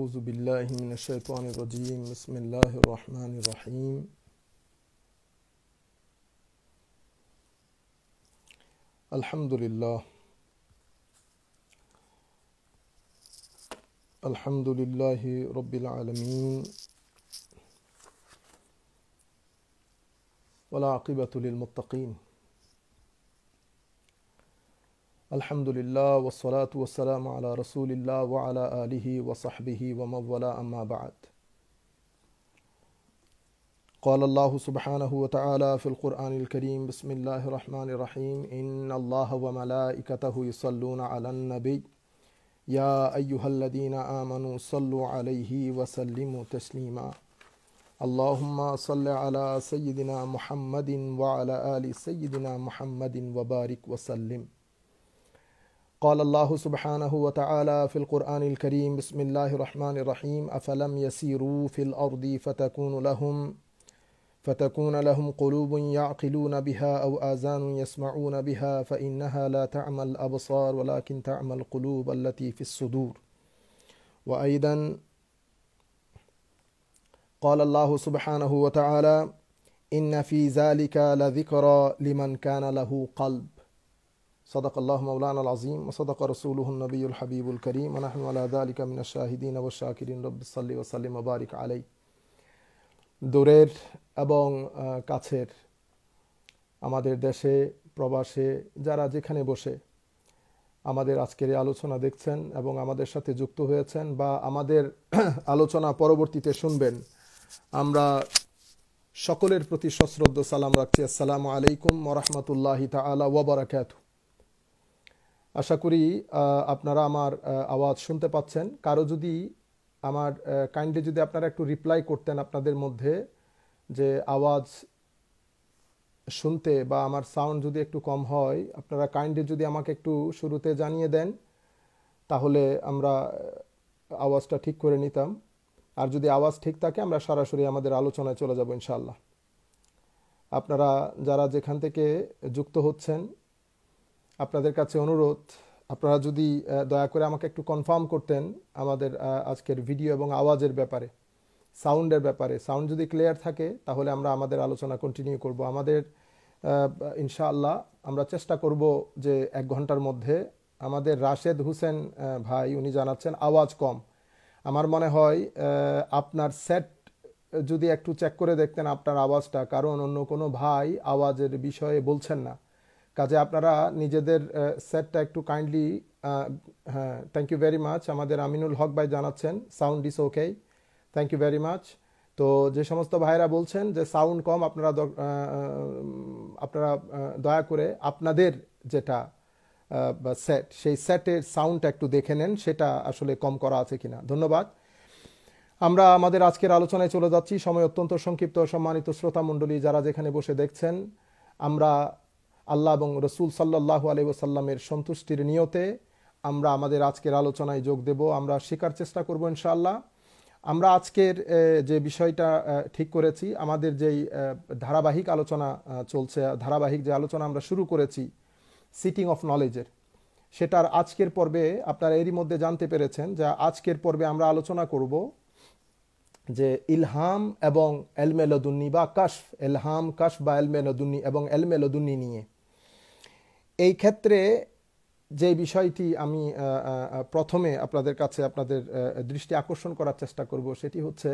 أعوذ بالله من الشيطان الرجيم بسم الله الرحمن الرحيم الحمد لله رب العالمين والعاقبة للمتقين الحمد لله والصلاة والسلام على رسول الله وعلى آله وصحبه ومن والاه أما بعد. قال الله سبحانه وتعالى في القرآن الكريم بسم الله الرحمن الرحيم إن الله وملائكته يصلون على النبي يا أيها الذين آمنوا صلوا عليه وسلموا تسليما اللهم صل على سيدنا محمد وعلى آل سيدنا محمد وبارك وسلم. قال الله سبحانه وتعالى في القرآن الكريم بسم الله الرحمن الرحيم أفلم يسيروا في الأرض فتكون لهم قلوب يعقلون بها أو آذان يسمعون بها فإنها لا تعمى الأبصار ولكن تعمى القلوب التي في الصدور. وأيضا قال الله سبحانه وتعالى إن في ذلك لذكرى لمن كان له قلب. صدق الله مولانا العظيم وصدق رسوله النبي الحبيب الكريم ونحن على ذلك من الشاهدين والشاكرين رب صل وسلم وبارك عليه. দূরের এবং কাছের আমাদের দেশে প্রবাসে যারা যেখানে বসে আমাদের আজকের এই আলোচনা দেখছেন এবং আমাদের সাথে যুক্ত হয়েছেন বা আমাদের আলোচনা পরবর্তীতে শুনবেন, আমরা সকলের প্রতি সশ্রদ্ধ সালাম রাখছি। আসসালামু আলাইকুম ওয়া রাহমাতুল্লাহি তাআলা ওয়া বারাকাতুহু। আশা করি আপনারা আমার আওয়াজ শুনতে পাচ্ছেন। কারো যদি আমার কাইন্ডলি যদি আপনারা একটু রিপ্লাই করতেন আপনাদের মধ্যে যে আওয়াজ শুনতে বা আমার সাউন্ড যদি একটু কম হয়, আপনারা কাইন্ডলি যদি আমাকে একটু শুরুতে জানিয়ে দেন তাহলে আমরা আওয়াজটা ঠিক করে নিতাম। আর যদি আওয়াজ ঠিক থাকে আমরা সরাসরি আমাদের আলোচনায় চলে যাব ইনশাআল্লাহ। আপনারা যারা যেখান থেকে যুক্ত হচ্ছেন আপনাদের কাছে অনুরোধ, আপনারা যদি দয়া করে আমাকে একটু কনফার্ম করতেন আমাদের আজকের ভিডিও এবং আওয়াজের ব্যাপারে, সাউন্ডের ব্যাপারে। সাউন্ড যদি ক্লিয়ার থাকে তাহলে আমরা আমাদের আলোচনা কন্টিনিউ করব। আমাদের ইনশাআল্লাহ আমরা চেষ্টা করব যে 1 ঘন্টার মধ্যে। আমাদের রাশেদ হোসেন ভাই উনি জানাচ্ছেন আওয়াজ কম। আমার মনে হয় আপনার সেট যদি একটু চেক করে দেখতেন আপনার আওয়াজটা, কারণ অন্য কোনো ভাই আওয়াজের বিষয়ে বলছেন না। কাজে আপনারা নিজেদের সেটটা একটু কাইন্ডলি, হ্যাঁ থ্যাংক ইউ ভেরি মাচ। আমাদের আমিনুল হক ভাই জানাচ্ছেন sound is okay, thank you very much. তো যে সমস্ত ভাইরা বলছেন যে সাউন্ড কম, আপনারা দয়া করে আপনাদের যেটা সেট সেই সেটের সাউন্ডটা একটু দেখে নেন সেটা আসলে কম করা আছে কিনা। ধন্যবাদ। আমরা আমাদের আজকের আলোচনায় চলে যাচ্ছি। সময় অত্যন্ত সংক্ষিপ্ত। সম্মানিত শ্রোতা মণ্ডলী যারা যেখানে বসে দেখছেন, আমরা আল্লাহ এবং রসুল সাল্লাল্লাহু আলাইহি ওয়াসাল্লামের সন্তুষ্টির নিয়তে আমরা আমাদের আজকের আলোচনায় যোগ দেব। আমরা শেখার চেষ্টা করব ইনশাআল্লাহ। আমরা আজকের যে বিষয়টা ঠিক করেছি, আমাদের যেই ধারাবাহিক আলোচনা চলছে, ধারাবাহিক যে আলোচনা আমরা শুরু করেছি সিটিং অফ নলেজের, সেটার আজকের পর্বে আপনারা এরই মধ্যে জানতে পেরেছেন যে আজকের পর্বে আমরা আলোচনা করব যে ইলহাম এবং এলমে লদুন্নি বা কাশফ, ইলহাম কাশফ বা এলমে লদুন্নি এবং এলমে লদুন্নি নিয়ে। এই ক্ষেত্রে যে বিষয়টি আমি প্রথমে আপনাদের কাছে আপনাদের দৃষ্টি আকর্ষণ করার চেষ্টা করব সেটি হচ্ছে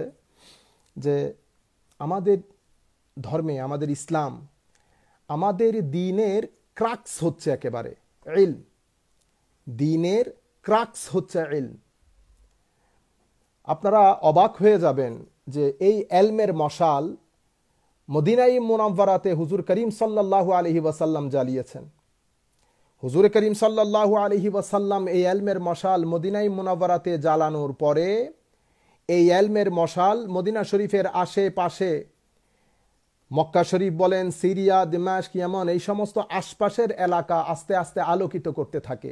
যে আমাদের ধর্মে, আমাদের ইসলাম, আমাদের দ্বীনের ক্রাক্স হচ্ছে একেবারে ইলম। দ্বীনের ক্রাক্স হচ্ছে ইলম। আপনারা অবাক হয়ে যাবেন যে এই এলমের মশাল মদিনাই মুনাওয়ারাতে হুজুর করিম সাল্লাল্লাহু আলাইহি ওয়াসাল্লাম জ্বালিয়েছেন। হুজুর করিম সাল্লাল্লাহু আলাইহি ওয়াসাল্লাম এই এলমের মশাল মদিনাই মুনাওয়ারাতে জ্বালানোর পরে এই এলমের মশাল মদিনা শরীফের আশেপাশে, মক্কা শরীফ বলেন, সিরিয়া, দিমাশক, ইয়ামান, এই সমস্ত আশপাশের এলাকা আস্তে আস্তে আলোকিত করতে থাকে।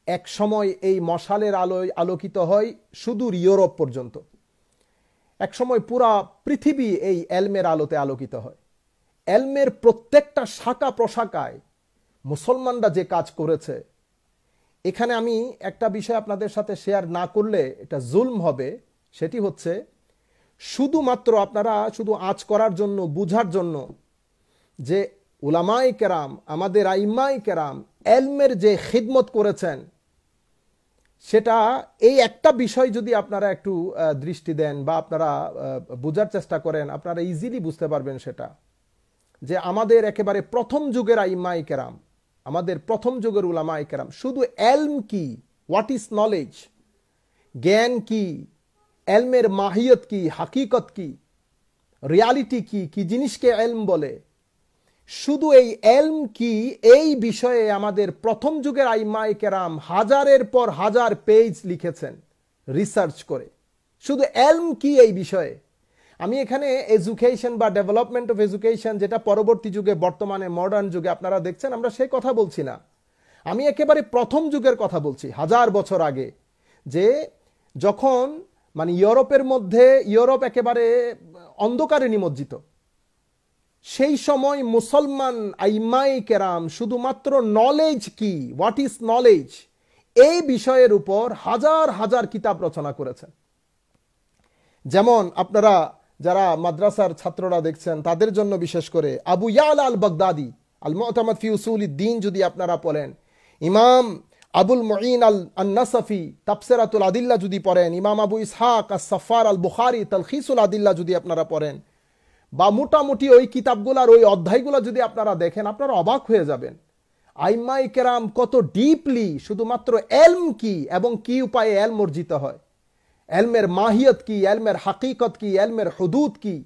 এক সময় এই মশালের আলোয় আলোকিত হয় সুদূর ইউরোপ পর্যন্ত। এক সময় পুরা পৃথিবী এই এলমের আলোতে আলোকিত হয়। এলমের প্রত্যেকটা শাখা প্রশাখায় মুসলমানরা যে কাজ করেছে, এখানে আমি একটা বিষয় আপনাদের সাথে শেয়ার না করলে এটা জুলম হবে। সেটি হচ্ছে শুধুমাত্র আপনারা শুধু আঁচ করার জন্য, বুঝার জন্য যে উলামায়ে কেরাম, আমাদের আইম্মায়ে কেরাম এলমের যে খিদমত করেছেন, সেটা এই একটা বিষয় যদি আপনারা একটু দৃষ্টি দেন বা আপনারা বোঝার চেষ্টা করেন, আপনারা ইজিলি বুঝতে পারবেন সেটা যে আমাদের একেবারে প্রথম যুগের আইম্মায়ে কেরাম, আমাদের প্রথম যুগের উলামায়ে কেরাম শুধু এলম কি, হোয়াট ইজ নলেজ, জ্ঞান কি, এলমের মাহিয়ত কি, হাকিকত কি, রিয়ালিটি কি, কি জিনিসকে এলম বলে, শুধু এই এলম কি এই বিষয়ে আমাদের প্রথম যুগের আইম্মায়ে কেরাম হাজারের পর হাজার পেজ লিখেছেন রিসার্চ করে, শুধু এলম কি এই বিষয়ে। আমি এখানে এডুকেশন বা ডেভেলপমেন্ট অফ এডুকেশন, যেটা পরবর্তী যুগে, বর্তমানে মডার্ন যুগে আপনারা দেখছেন, আমরা সেই কথা বলছি না। আমি একেবারে প্রথম যুগের কথা বলছি, 1000 বছর আগে, যে যখন মানে ইউরোপের মধ্যে, ইউরোপ একেবারে অন্ধকারে নিমজ্জিত, সেই সময় মুসলমান আইম্মায়ে কেরাম শুধুমাত্র নলেজ কি, হোয়াট ইজ নলেজ, এই বিষয়ের উপর হাজার হাজার কিতাব রচনা করেছেন। যেমন আপনারা যারা মাদ্রাসার ছাত্ররা দেখছেন, তাদের জন্য বিশেষ করে আবু ইয়ালা আল বাগদাদি আল মুতামাদ ফি উসুলিদ্দিন যদি আপনারা পড়েন, ইমাম আবুল মুঈন আল আন-নাসাফি তাফসিরাতুল আদিল্লা যদি পড়েন, ইমাম আবু ইসহাক আস-সাফার আল বুখারী তালখিসুল আদিল্লা যদি আপনারা পড়েন, বা মোটামুটি ওই কিতাবগুলার ওই অধ্যায়গুলো যদি আপনারা দেখেন, আপনারা অবাক হয়ে যাবেন আইম্মায়ে কেরাম কত ডিপলি শুধুমাত্র এলম কি এবং কি উপায়ে এলম অর্জিত হয়, এলমের মাহিয়ত কি, এলমের হাকিকত কি, এলমের হুদুদ কি,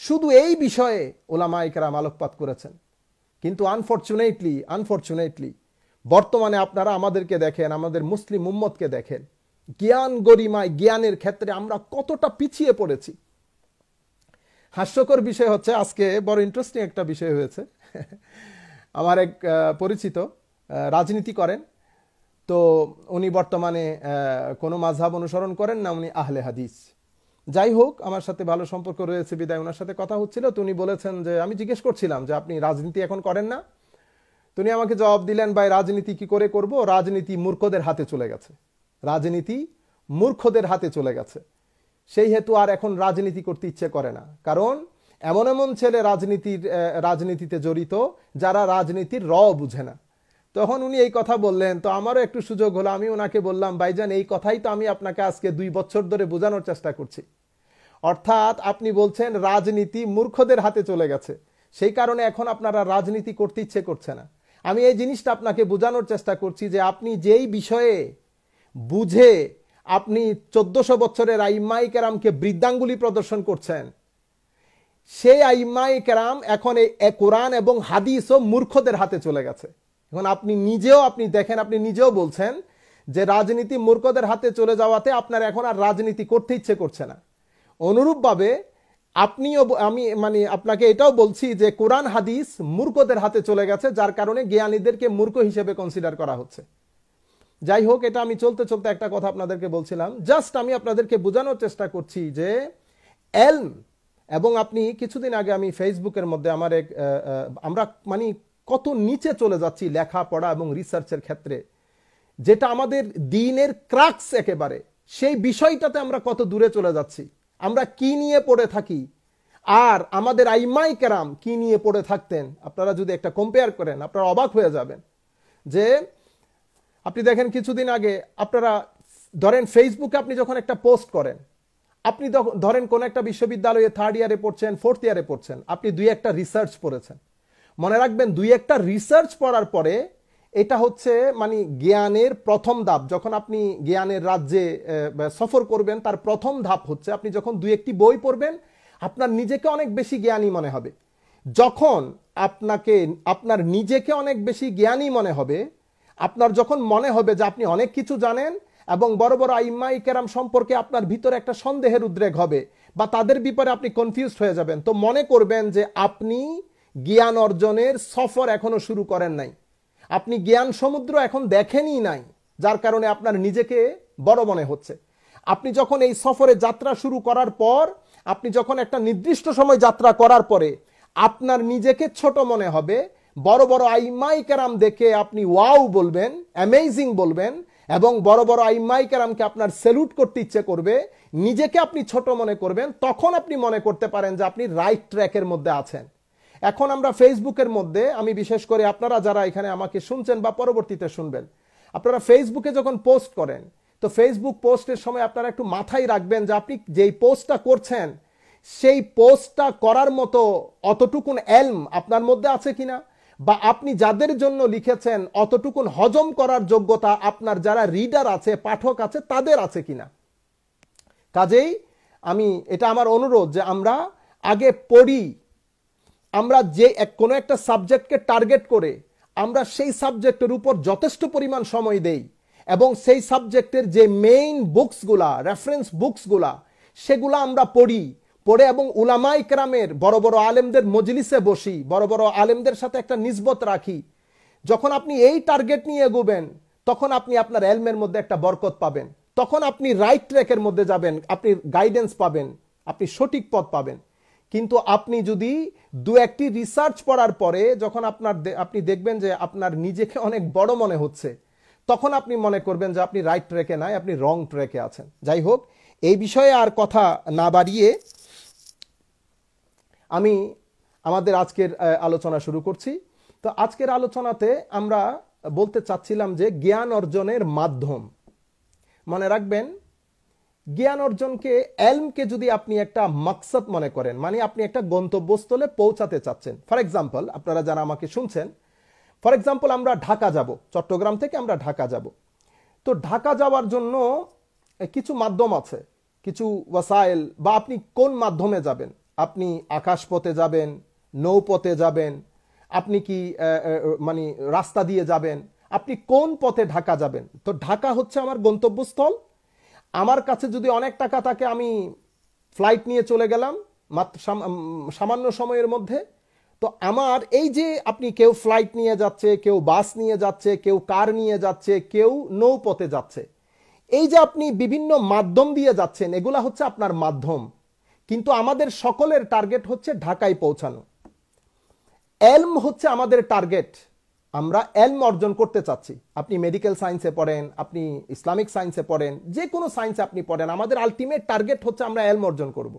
শুধু এই বিষয়ে উলামায়ে কেরাম আলোকপাত করেছেন। কিন্তু আনফরচুনেটলি বর্তমানে আপনারা আমাদেরকে দেখেন, আমাদের মুসলিম উম্মতকে দেখেন, জ্ঞান গরিমায়, জ্ঞানের ক্ষেত্রে আমরা কতটা পিছিয়ে পড়েছি। হাস্যকর বিষয় হচ্ছে, আজকে বড় ইন্টারেস্টিং একটা বিষয় হয়েছে। আমার এক পরিচিত রাজনীতি করেন, তো উনি বর্তমানে কোনো মাযহাব অনুসরণ করেন না, উনি আহলে হাদিস। যাই হোক, আমার সাথে ভালো সম্পর্ক রয়েছে বিদায় ওনার সাথে কথা হচ্ছিল, তো উনি বলেছেন যে, আমি জিজ্ঞেস করছিলাম যে আপনি রাজনীতি এখন করেন না? তো উনি আমাকে জবাব দিলেন, ভাই রাজনীতি কি করে করব, রাজনীতি মূর্খদের হাতে চলে গেছে, রাজনীতি মূর্খদের হাতে চলে গেছে, সেই হেতু আর এখন রাজনীতি করতে ইচ্ছে করে না। কারণ এমন এমন ছেলে রাজনীতিতে জড়িত যারা রাজনীতির বুঝে না। তখন উনি এই কথা বললেন, তো আমারও একটু সুযোগ হলো, আমি ওনাকে বললাম, ভাইজান এই কথাই তো আমি আপনাকে আজকে 2 বছর ধরে বোঝানোর চেষ্টা করছি। অর্থাৎ আপনি বলছেন রাজনীতি মূর্খদের হাতে চলে গেছে, সেই কারণে এখন আপনারা রাজনীতি করতে ইচ্ছে করছে না। আমি এই জিনিসটা আপনাকে বোঝানোর চেষ্টা করছি যে আপনি যেই বিষয়ে বুঝে আপনি 1400 বছরের আইম্মায়ে কেরামকে বৃদ্ধাঙ্গুলি প্রদর্শন করছেন, সেই আইম্মায়ে কেরাম এখন এই কোরআন এবং হাদিসও মূর্খদের হাতে চলে গেছে। এখন আপনি দেখেন, আপনি নিজেও বলছেন যে রাজনীতি মূর্খদের হাতে চলে যাওয়াতে আপনার এখন আর রাজনীতি করতে ইচ্ছে করছে না। অনুরূপভাবে আমি আপনাকে এটাও বলছি যে কোরআন হাদিস মূর্খদের হাতে চলে গেছে, যার কারণে জ্ঞানীদেরকে মূর্খ হিসেবে কনসিডার করা হচ্ছে। যাই হোক, এটা আমি চলতে চলতে একটা কথা আপনাদেরকে বলছিলাম, জাস্ট আমি আপনাদেরকে বোঝানোর চেষ্টা করছি যে এলম, এবং আপনি কিছুদিন আগে আমি ফেসবুকের মধ্যে আমরা কত নিচে চলে যাচ্ছি লেখাপড়া এবং রিসার্চের ক্ষেত্রে, যেটা আমাদের দ্বীনের ক্রাক্স একেবারে, সেই বিষয়টাতে আমরা কত দূরে চলে যাচ্ছি। আমরা কি নিয়ে পড়ে থাকি আর আমাদের আইম্মায়ে কেরাম কি নিয়ে পড়ে থাকতেন, আপনারা যদি একটা কম্পেয়ার করেন আপনারা অবাক হয়ে যাবেন। যে আপনি দেখেন, কিছুদিন আগে আপনারা ধরেন ফেসবুকে আপনি যখন একটা পোস্ট করেন, আপনি ধরেন কোন একটা বিশ্ববিদ্যালয়ে 3rd ইয়ারে পড়ছেন, 4th ইয়ারে পড়ছেন, আপনি 2-1টা রিসার্চ পড়েছেন। মনে রাখবেন, 2-1টা রিসার্চ পড়ার পরে এটা হচ্ছে জ্ঞানের প্রথম ধাপ। যখন আপনি জ্ঞানের রাজ্যে সফর করবেন, তার প্রথম ধাপ হচ্ছে আপনি যখন 2-1টি বই পড়বেন, আপনার নিজেকে অনেক বেশি জ্ঞানী মনে হবে। যখন আপনার নিজেকে অনেক বেশি জ্ঞানী মনে হবে, আপনার যখন মনে হবে যে আপনি অনেক কিছু জানেন, এবং বড় বড় আইম্মায়ে কেরাম সম্পর্কে আপনার ভিতরে একটা সন্দেহের উদ্রেক হবে বা তাদের ব্যাপারে আপনি কনফিউজড হয়ে যাবেন, তো মনে করবেন যে আপনি জ্ঞান অর্জনের সফর এখনো শুরু করেন নাই, আপনি জ্ঞান সমুদ্র এখন দেখেনই নাই, যার কারণে আপনার নিজেকে বড় মনে হচ্ছে। আপনি যখন এই সফরে যাত্রা শুরু করার পর, আপনি যখন একটা নির্দিষ্ট সময় যাত্রা করার পরে আপনার নিজেকে ছোট মনে হবে, বড় বড় আইম্মাই কেরাম দেখে আপনি ওয়াও বলবেন, অ্যামেজিং বলবেন, এবং বড় বড় আইম্মাই কেরামকে আপনার স্যালুট করতে ইচ্ছে করবে, নিজেকে আপনি ছোট মনে করবেন, তখন আপনি মনে করতে পারেন যে আপনি রাইট ট্র্যাকের মধ্যে আছেন। এখন আমরা ফেসবুকের মধ্যে, আমি বিশেষ করে আপনারা যারা এখানে আমাকে শুনছেন বা পরবর্তীতে শুনবেন, আপনারা ফেসবুকে যখন পোস্ট করেন, তো ফেসবুক পোস্টের সময় আপনারা একটু মাথায় রাখবেন যে আপনি যেই পোস্টটা করছেন সেই পোস্টটা করার মতো অতটুকুন এলম আপনার মধ্যে আছে কিনা, বা আপনি যাদের জন্য লিখেছেন অতটুকুন হজম করার যোগ্যতা আপনার যারা রিডার আছে, পাঠক আছে, তাদের আছে কিনা। কাজেই এটা আমার অনুরোধ যে আমরা আগে পড়ি, আমরা যে কোনো একটা সাবজেক্টকে টার্গেট করে আমরা সেই সাবজেক্টের উপর যথেষ্ট পরিমাণ সময় দেই, এবং সেই সাবজেক্টের যে মেইন বুকসগুলা, রেফারেন্স বুকসগুলা, সেগুলা আমরা পড়ে এবং উলামায়ে কেরামের বড় বড় আলেমদের মজলিসে বসি, বড় বড় আলেমদের সাথে একটা নিসবত রাখি। যখন আপনি এই টার্গেট নিয়ে এগোবেন, তখন আপনি আপনার এলমের মধ্যে একটা বরকত পাবেন, তখন আপনি রাইট ট্র্যাকের মধ্যে যাবেন, আপনি গাইডেন্স পাবেন, আপনি সঠিক পথ পাবেন। কিন্তু আপনি যদি দু একটি রিসার্চ পড়ার পরে যখন আপনি দেখবেন যে আপনার নিজেকে অনেক বড় মনে হচ্ছে, তখন আপনি মনে করবেন যে আপনি রাইট ট্র্যাকে নাই, আপনি রং ট্র্যাকে আছেন। যাই হোক, এই বিষয়ে আর কথা না বাড়িয়ে আমি আমাদের আজকের আলোচনা শুরু করছি। তো আজকের আলোচনাতে আমরা বলতে চাচ্ছিলাম যে জ্ঞান অর্জনের মাধ্যম। মনে রাখবেন, জ্ঞান অর্জনকে, এলমকে যদি আপনি একটা মাকসাদ মনে করেন, মানে আপনি একটা গন্তব্যস্থলে পৌঁছাতে চাচ্ছেন। ফর এক্সাম্পল, আপনারা যারা আমাকে শুনছেন, ফর এক্সাম্পল আমরা ঢাকা যাব, চট্টগ্রাম থেকে আমরা ঢাকা যাব। তো ঢাকা যাওয়ার জন্য কিছু মাধ্যম আছে, কিছু ওয়াসাইল, বা আপনি কোন মাধ্যমে যাবেন, আপনি আকাশপথে যাবেন, নৌপথে যাবেন, আপনি কি মানে রাস্তা দিয়ে যাবেন, আপনি কোন পথে ঢাকা যাবেন। তো ঢাকা হচ্ছে আমার গন্তব্যস্থল। আমার কাছে যদি অনেক টাকা থাকে, আমি ফ্লাইট নিয়ে চলে গেলাম মাত্র সামান্য সময়ের মধ্যে। তো আমার এই যে আপনি কেউ ফ্লাইট নিয়ে যাচ্ছে, কেউ বাস নিয়ে যাচ্ছে, কেউ কার নিয়ে যাচ্ছে, কেউ নৌপথে যাচ্ছে, এই যে আপনি বিভিন্ন মাধ্যম দিয়ে যাচ্ছেন, এগুলা হচ্ছে আপনার মাধ্যম। কিন্তু আমাদের সকলের টার্গেট হচ্ছে ঢাকায় পৌঁছানো। এলম হচ্ছে আমাদের টার্গেট, আমরা এলম অর্জন করতে চাচ্ছি। আপনি মেডিকেল সায়েন্সে পড়েন, আপনি ইসলামিক সায়েন্সে পড়েন, যে কোনো সায়েন্সে আপনি পড়েন, আমাদের আলটিমেট টার্গেট হচ্ছে আমরা এলম অর্জন করব।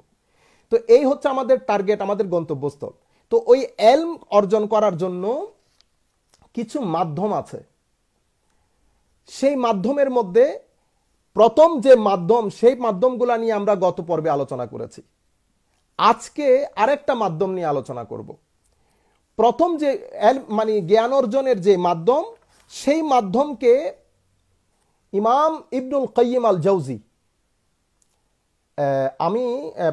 তো এই হচ্ছে আমাদের টার্গেট, আমাদের গন্তব্যস্থল। তো ওই এলম অর্জন করার জন্য কিছু মাধ্যম আছে। সেই মাধ্যমের মধ্যে প্রথম যে মাধ্যম, সেই মাধ্যমগুলো নিয়ে আমরা গত পর্বে আলোচনা করেছি। আজকে আরেকটা মাধ্যম নিয়ে আলোচনা করব। প্রথম যে মানে জ্ঞান অর্জনের যে মাধ্যম, সেই মাধ্যমকে ইমাম ইবনুল কাইয়িম আল জাওজি, আমি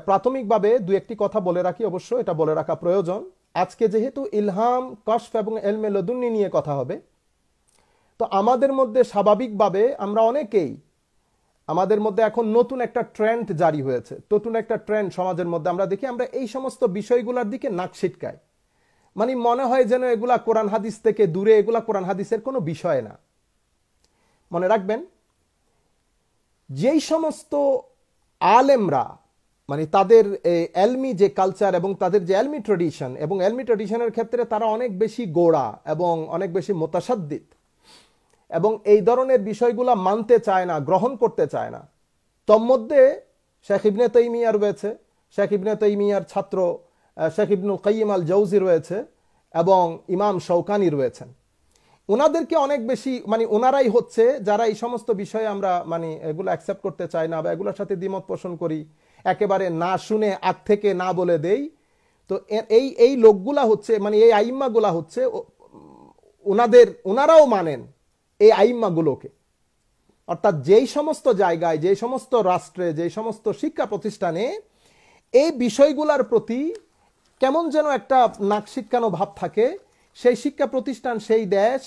প্রাথমিকভাবে দু একটি কথা বলে রাখি, অবশ্য এটা বলে রাখা প্রয়োজন। আজকে যেহেতু ইলহাম, কশফ এবং ইলমে লদুন্নি নিয়ে কথা হবে, তো আমাদের মধ্যে স্বাভাবিকভাবে আমরা অনেকেই, আমাদের মধ্যে এখন নতুন একটা ট্রেন্ড জারি হয়েছে, নতুন একটা ট্রেন্ড সমাজের মধ্যে আমরা দেখি, আমরা এই সমস্ত বিষয়গুলোর দিকে নাক ছিটকাই। মানে মনে হয় যেন এগুলা কোরআন হাদিস থেকে দূরে, এগুলা কোরআন হাদিসের কোনো বিষয় না। মনে রাখবেন, যেই সমস্ত আলেমরা, মানে তাদের এলমি যে কালচার এবং তাদের যে এলমি ট্রেডিশন, এবং এলমি ট্রেডিশনের ক্ষেত্রে তারা অনেক বেশি গোড়া এবং অনেক বেশি মুতাশাদ্দিদ, এবং এই ধরনের বিষয়গুলা মানতে চায় না, গ্রহণ করতে চায় না। তন্মধ্যে শেখ ইবনে তাইমিয়া রয়েছে, শেখ ইবনে তাইমিয়ার ছাত্র শেখ ইবনুল কাইয়িম আল জাওজি রয়েছে, এবং ইমাম শৌকানি রয়েছেন। ওনাদেরকে অনেক বেশি, মানে ওনারাই হচ্ছে যারা এই সমস্ত বিষয়ে আমরা মানে এগুলো অ্যাকসেপ্ট করতে চাই না, বা এগুলোর সাথে দ্বিমত পোষণ করি, একেবারে না শুনে আগ থেকে না বলে দেই। তো এই লোকগুলা হচ্ছে, মানে এই আইম্মাগুলা হচ্ছে, ওনারাও মানেন এই আইম্মাগুলোকে। অর্থাৎ যেই সমস্ত জায়গায়, যেই সমস্ত রাষ্ট্রে, যেই সমস্ত শিক্ষা প্রতিষ্ঠানে এই বিষয়গুলোর প্রতি কেমন যেন একটা নাক শিটকানো ভাব থাকে, সেই শিক্ষা প্রতিষ্ঠান, সেই দেশ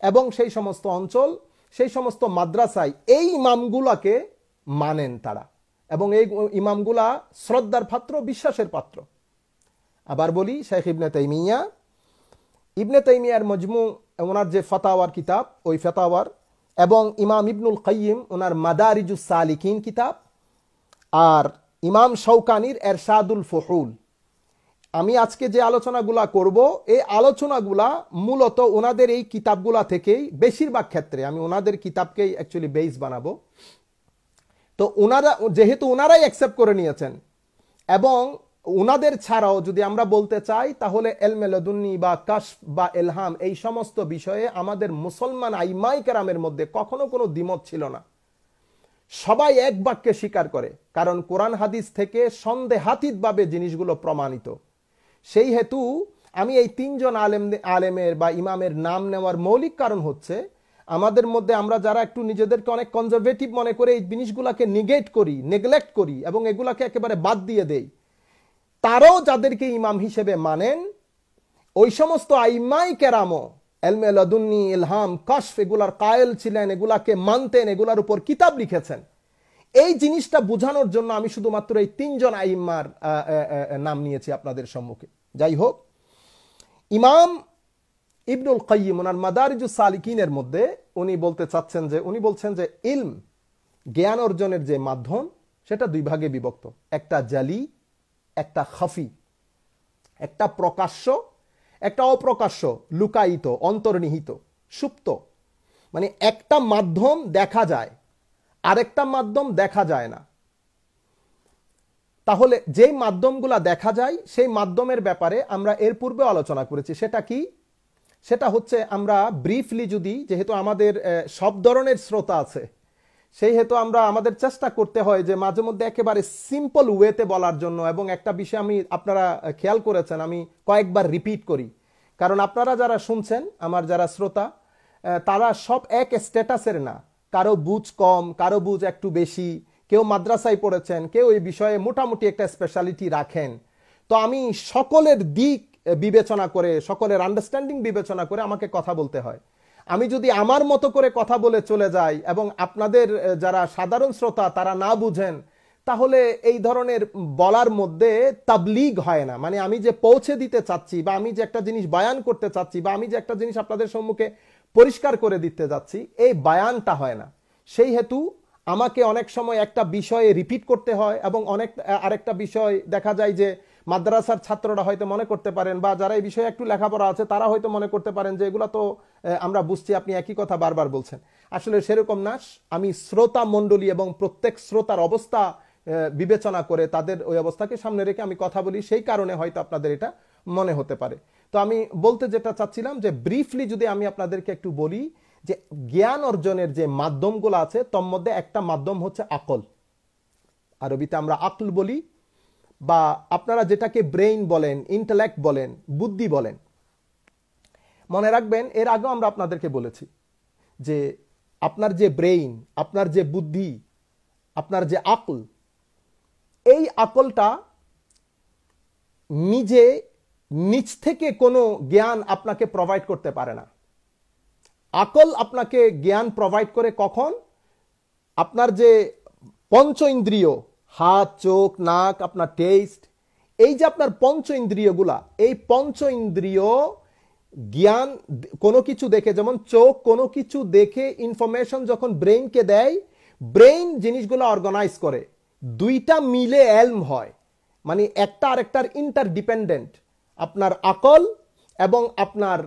এবং সেই সমস্ত অঞ্চল, সেই সমস্ত মাদ্রাসায় এই ইমামগুলাকে মানেন তারা, এবং এই ইমামগুলা শ্রদ্ধার পাত্র, বিশ্বাসের পাত্র। আবার বলি, শেখ ইবনে তাইমিয়া, ইবনে তাইমিয়ার মজমু, ওনার যে ফাতাওয়ার কিতাব, ওই ফাতাওয়ার, এবং ইমাম ইবনুল কাইয়িম ওনার মাদারিজুস সালিকিন কিতাব, আর ইমাম শৌকানির এরশাদুল ফুহুল, আমি আজকে যে আলোচনাগুলা করব এই আলোচনাগুলা মূলত ওনাদের এই কিতাবগুলা থেকেই, বেশিরভাগ ক্ষেত্রে আমি ওনাদের কিতাবকেই অ্যাকচুয়ালি বেস বানাবো। তো ওনারা যেহেতু ওনারাই অ্যাকসেপ্ট করে নিয়েছেন, এবং ওনাদের ছাড়াও যদি আমরা বলতে চাই তাহলে এলমে লদুন্নি বা কাশফ বা এলহাম এই সমস্ত বিষয়ে আমাদের মুসলমান আইমাই কেরামের মধ্যে কখনো কোনো দ্বিমত ছিল না। সবাই এক বাক্যে স্বীকার করে, কারণ কোরআন হাদিস থেকে সন্দেহাতীতভাবে জিনিসগুলো প্রমাণিত। সেই হেতু আমি এই তিনজন আলেমের বা ইমামের নাম নেওয়ার মৌলিক কারণ হচ্ছে আমাদের মধ্যে আমরা যারা একটু নিজেদেরকে অনেক কনজারভেটিভ মনে করে এই জিনিসগুলোকে নেগেট করি, নেগলেক্ট করি এবং এগুলাকে একেবারে বাদ দিয়ে দেই, তারাও যাদেরকে ইমাম হিসেবে মানেন ওই সমস্ত আইমাই কেরামও এলমে লদুন্নি, ইলহাম, কাশফ এগুলার কায়েল ছিলেন, এগুলাকে মানতেন, এগুলার উপর কিতাব লিখেছেন। এই জিনিসটা বোঝানোর জন্য আমি শুধুমাত্র এই তিনজন আইম্মার নাম নিয়েছি আপনাদের সম্মুখে। যাই হোক, ইমাম ইবনুল কাইয়িম ওনার মাদারিজুস সালিকিনের মধ্যে উনি বলছেন যে ইলম, জ্ঞান অর্জনের যে মাধ্যম, সেটা দুই ভাগে বিভক্ত। একটা জালি, একটা খাফি, একটা প্রকাশ্য, একটা অপ্রকাশ্য, লুকায়িত, অন্তর্নিহিত, সুপ্ত। মানে একটা মাধ্যম দেখা যায়, আরেকটা মাধ্যম দেখা যায় না। তাহলে যেই মাধ্যমগুলা দেখা যায় সেই মাধ্যমের ব্যাপারে আমরা এর পূর্বে আলোচনা করেছি। সেটা কি? সেটা হচ্ছে আমরা ব্রিফলি, যেহেতু আমাদের সব ধরনের শ্রোতা আছে, সেই হেতু আমাদের চেষ্টা করতে হয় যে মাঝে মধ্যে একেবারে সিম্পল ওয়েতে বলার জন্য। এবং একটা বিষয় আপনারা খেয়াল করেছেন, আমি কয়েকবার রিপিট করি, কারণ আপনারা যারা শুনছেন, আমার যারা শ্রোতা, তারা সব এক স্ট্যাটাসের না। কারো বুঝ কম, কারো বুঝ একটু বেশি, কেউ মাদ্রাসায় পড়েছেন, কেউ এই বিষয়ে মোটামুটি একটা স্পেশালিটি রাখেন। তো আমি সকলের দিক বিবেচনা করে, সকলের আন্ডারস্ট্যান্ডিং বিবেচনা করে আমাকে কথা বলতে হয়। আমি যদি আমার মতো করে কথা বলে চলে যাই এবং আপনাদের যারা সাধারণ শ্রোতা তারা না বুঝেন, তাহলে এই ধরনের বলার মধ্যে তাবলীগ হয় না। মানে আমি যে পৌঁছে দিতে চাচ্ছি, বা আমি যে একটা জিনিস বায়ান করতে চাচ্ছি, বা আমি যে একটা জিনিস আপনাদের সম্মুখে পরিষ্কার করে দিতে যাচ্ছি, এই বায়ানটা হয় না। সেই হেতু আমাকে অনেক সময় একটা বিষয়ে রিপিট করতে হয়, এবং আরেকটা বিষয় দেখা যায় যে মাদ্রাসার ছাত্ররা হয়তো মনে করতে পারেন, বা যারা এই বিষয়ে একটু লেখাপড়া আছে তারা হয়তো মনে করতে পারেন যে এগুলো তো আমরা বুঝছি, আপনি একই কথা বারবার বলছেন। আসলে সেরকম না। আমি শ্রোতা মণ্ডলী এবং প্রত্যেক শ্রোতার অবস্থা বিবেচনা করে তাদের ওই অবস্থাকে সামনে রেখে আমি কথা বলি, সেই কারণে হয়তো আপনাদের এটা মনে হতে পারে। তো আমি বলতে যেটা চাচ্ছিলাম যে ব্রিফলি যদি আমি আপনাদেরকে একটু বলি যে জ্ঞান অর্জনের যে মাধ্যমগুলো আছে তার মধ্যে একটা মাধ্যম হচ্ছে আকল। আরবিতে আমরা আকল বলি, বা আপনারা যেটাকে ব্রেইন বলেন, ইন্টেলেক্ট বলেন, বুদ্ধি বলেন। মনে রাখবেন, এর আগেও আমরা আপনাদেরকে বলেছি যে আপনার যে ব্রেইন, আপনার যে বুদ্ধি, আপনার যে আকল, এই আকলটা নিজ থেকে কোনো জ্ঞান আপনাকে প্রোভাইড করতে পারে না। আকল আপনাকে জ্ঞান প্রোভাইড করে কখন? আপনার যে পঞ্চ ইন্দ্রিয়, হাত, চোখ, নাক, আপনার টেস্ট, এই যে আপনার পঞ্চ ইন্দ্রিয়গুলা, এই পঞ্চ ইন্দ্রিয় জ্ঞান কোনো কিছু দেখে, যেমন চোখ কোনো কিছু দেখে ইনফরমেশন যখন ব্রেইনকে দেয়, ব্রেইন জিনিসগুলো অর্গানাইজ করে, দুইটা মিলে এলম হয়। মানে একটা আরেকটার ইন্টারডিপেন্ডেন্ট। আপনার আকল এবং আপনার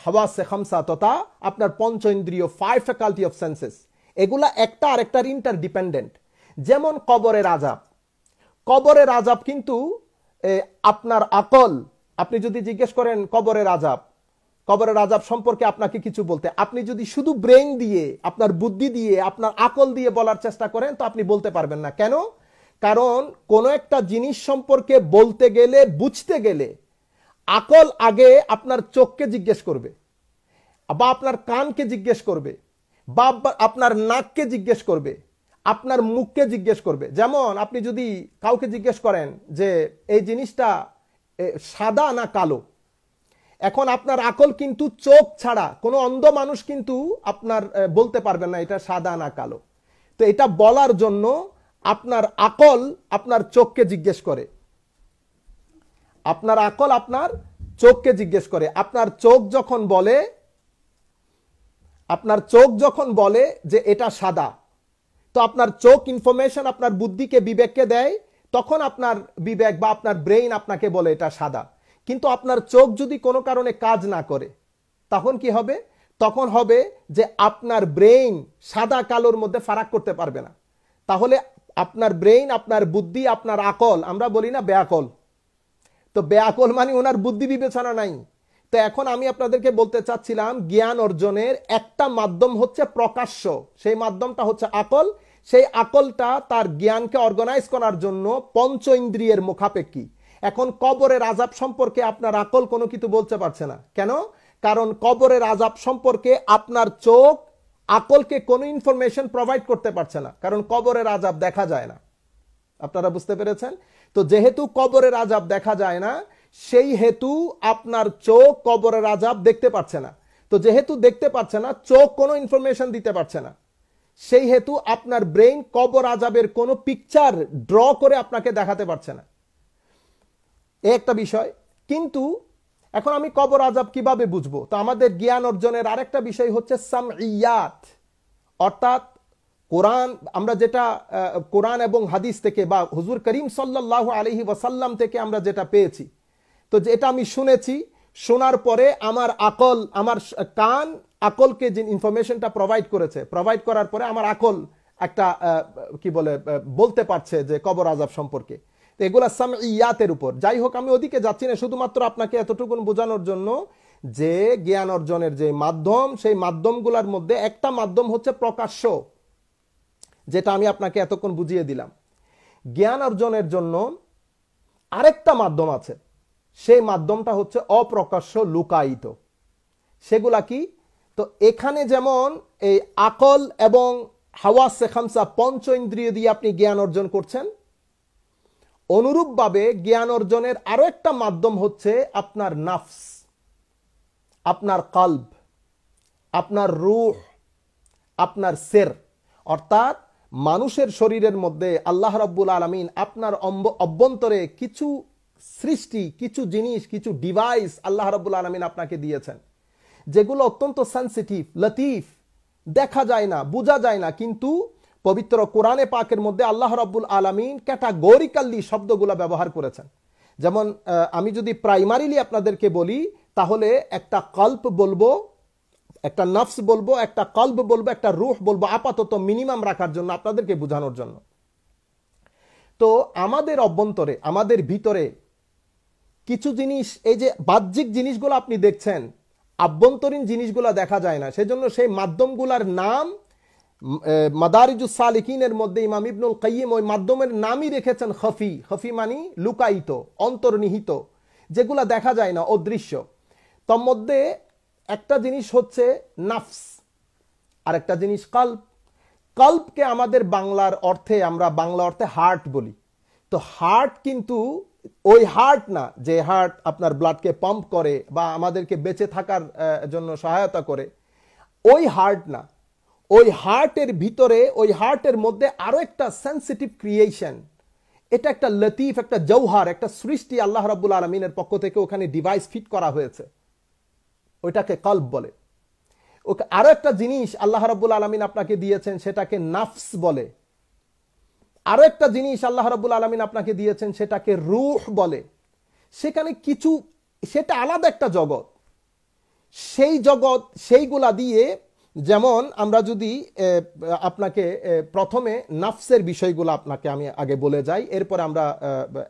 হাওয়াসে খামসা তথা আপনার পঞ্চ ইন্দ্রিয়, 5 ফ্যাকাল্টি অফ সেন্সেস, এগুলা একটা আরেকটার ইন্টারডিপেন্ডেন্ট। যেমন কবরের আযাব কিন্তু আপনার আকল, আপনি যদি জিজ্ঞেস করেন কবরের আযাব সম্পর্কে আপনাকে কিছু বলতে, আপনি যদি শুধু ব্রেইন দিয়ে, আপনার বুদ্ধি দিয়ে, আপনার আকল দিয়ে বলার চেষ্টা করেন তো আপনি বলতে পারবেন না। কেন? কারণ কোন একটা জিনিস সম্পর্কে বলতে গেলে, বুঝতে গেলে আকল আগে আপনার চোখকে জিজ্ঞেস করবে, বা আপনার কানকে জিজ্ঞেস করবে, বা আপনার নাককে জিজ্ঞেস করবে, আপনার মুখকে জিজ্ঞেস করবে। যেমন আপনি যদি কাউকে জিজ্ঞেস করেন যে এই জিনিসটা সাদা না কালো, এখন আপনার আকল কিন্তু চোখ ছাড়া কোনো অন্ধ মানুষ কিন্তু আপনার বলতে পারবেন না এটা সাদা না কালো। তো এটা বলার জন্য আপনার আকল আপনার চোখকে জিজ্ঞেস করে, আপনার আকল আপনার চোখকে জিজ্ঞেস করে। আপনার চোখ যখন বলে যে এটা সাদা, তো আপনার চোখ ইনফরমেশন আপনার বুদ্ধিকে, বিবেককে দেয়, তখন আপনার বিবেক বা আপনার ব্রেইন আপনাকে বলে এটা সাদা। কিন্তু আপনার চোখ যদি কোনো কারণে কাজ না করে তখন কি হবে? তখন হবে যে আপনার ব্রেইন সাদা কালোর মধ্যে ফারাক করতে পারবে না। তাহলে আপনার ব্রেইন, আপনার বুদ্ধি, আপনার আকল, আমরা বলি না বেআকল, তো বেআকল মানে ওনার বুদ্ধি বিবেচনা নাই। তো এখন আমি আপনাদেরকে বলতে চাচ্ছিলাম জ্ঞান অর্জনের একটা মাধ্যম হচ্ছে প্রকাশ্য, সেই মাধ্যমটা হচ্ছে আকল। সেই আকলটা তার জ্ঞানকে অর্গানাইজ করার জন্য পঞ্চ ইন্দ্রিয়ের মুখাপেক্ষী। এখন কবরের আযাব সম্পর্কে আপনার আকল কোনো কিছু বলতে পারছে না। কেন? কারণ কবরের আযাব সম্পর্কে আপনার চোখ আকলকে কোনো ইনফরমেশন প্রোভাইড করতে পারছে না, কারণ কবরের আযাব দেখা যায় না। আপনারা বুঝতে পেরেছেন? তো যেহেতু কবরের আযাব দেখা যায় না, সেই হেতু আপনার চোখ কবরের আযাব দেখতে পাচ্ছে না। তো যেহেতু দেখতে পাচ্ছে না, চোখ কোনো ইনফরমেশন দিতে পারছে না, সেই হেতু আপনার ব্রেইন কবর আযাবের কোনো পিকচার ড্র করে আপনাকে দেখাতে পারছে না। এই একটা বিষয়। কিন্তু এখন আমি কবর আযাব কিভাবে বুঝবো? তো আমাদের জ্ঞান অর্জনের আরেকটা বিষয় হচ্ছে সামঈয়াত, অর্থাৎ কোরআন, আমরা যেটা কোরআন এবং হাদিস থেকে বা হুজুর করিম সাল্লাল্লাহু আলাইহি ওয়াসাল্লাম থেকে আমরা যেটা পেয়েছি, তো যেটা আমি শুনেছি, শোনার পরে আমার আকল, আমার কান আকলকে যে ইনফরমেশনটা প্রোভাইড করেছে, প্রোভাইড করার পরে আমার আকল একটা কি বলে বলতে পারছে যে কবর আযাব সম্পর্কে। তো এগুলা সামঈয়াতের উপর। যাই হোক, আমি ওদিকে যাচ্ছি না, শুধুমাত্র আপনাকে এতটুকু বোঝানোর জন্য যে জ্ঞান অর্জনের যে মাধ্যম, সেই মাধ্যমগুলোর মধ্যে একটা মাধ্যম হচ্ছে প্রকাশ্য, যেটা আমি আপনাকে এতক্ষণ বুঝিয়ে দিলাম। জ্ঞান অর্জনের জন্য আরেকটা মাধ্যম আছে, সেই মাধ্যমটা হচ্ছে অপ্রকাশ্য, লুকায়িত। সেগুলা কি? তো এখানে যেমন এই আকল এবং হাওয়াসে খামসা, পঞ্চ ইন্দ্রিয় দিয়ে আপনি জ্ঞান অর্জন করছেন, অনুরূপভাবে জ্ঞান অর্জনের আরো একটা মাধ্যম হচ্ছে আপনার নাফস, আপনার কলব, আপনার রূহ, আপনার সের। অর্থাৎ মানুষের শরীরের মধ্যে আল্লাহ রাব্বুল আলামিন আপনার অভ্যন্তরে কিছু সৃষ্টি, কিছু জিনিস, কিছু ডিভাইস আল্লাহ রাব্বুল আলামিন আপনাকে দিয়েছেন, যেগুলো অত্যন্ত সেনসিটিভ, লতিফ, দেখা যায় না, বোঝা যায় না, কিন্তু পবিত্র কোরআনে পাকের মধ্যে আল্লাহ রাব্বুল আলামিন ক্যাটাগরিক্যালি শব্দগুলো ব্যবহার করেছেন। যেমন আমি যদি প্রাইমারিলি আপনাদেরকে বলি, তাহলে একটা কল্প বলবো, একটা নফস বলবো, একটা কলব বলবো, একটা রূহ বলবো, আপাতত মিনিমাম রাখার জন্য, আপনাদেরকে বোঝানোর জন্য। তো আমাদের অভ্যন্তরে, আমাদের ভিতরে কিছু জিনিস, এই যে বাহ্যিক জিনিসগুলো আপনি দেখছেন, আভ্যন্তরীণ জিনিসগুলো দেখা যায় না। সেজন্য সেই মাধ্যমগুলোর নাম মাদারিজুস সালিকিনের মধ্যে ইমাম ইবনুল কাইয়িম ওই মাধ্যমের নামই রেখেছেন খফি। খফি মানে লুকায়িত, অন্তর্নিহিত, যেগুলো দেখা যায় না, অদৃশ্য। তার মধ্যে একটা জিনিস হচ্ছে নাফস, আর একটা জিনিস কল্ব। কল্বকে আমাদের বাংলার অর্থে, আমরা বাংলা অর্থে হার্ট বলি। তো হার্ট কিন্তু ওই হার্ট না যে হার্ট আপনার ব্লাডকে পাম্প করে বা আমাদেরকে বেঁচে থাকার জন্য সহায়তা করে, ওই হার্ট না। ওই হার্টের ভিতরে, ওই হার্টের মধ্যে আরো একটা সেনসিটিভ ক্রিয়েশন, এটা একটা লতিফ, একটা জৌহার, একটা সৃষ্টি আল্লাহ রাব্বুল আলামিনের পক্ষ থেকে ওখানে ডিভাইস ফিট করা হয়েছে, ওইটাকে কলব বলে। ওকে আরো একটা জিনিস আল্লাহ রাব্বুল আলামিন আপনাকে দিয়েছেন, সেটাকে নাফস বলে। আরো একটা জিনিস আল্লাহ রাব্বুল আলামিন আপনাকে দিয়েছেন, সেটাকে রূহ বলে। সেখানে কিছু, সেটা আলাদা একটা জগৎ। সেই জগৎ, সেইগুলা দিয়ে, যেমন আমরা যদি আপনাকে প্রথমে নাফসের বিষয়গুলো আপনাকে আমি আগে বলে যাই, এরপরে আমরা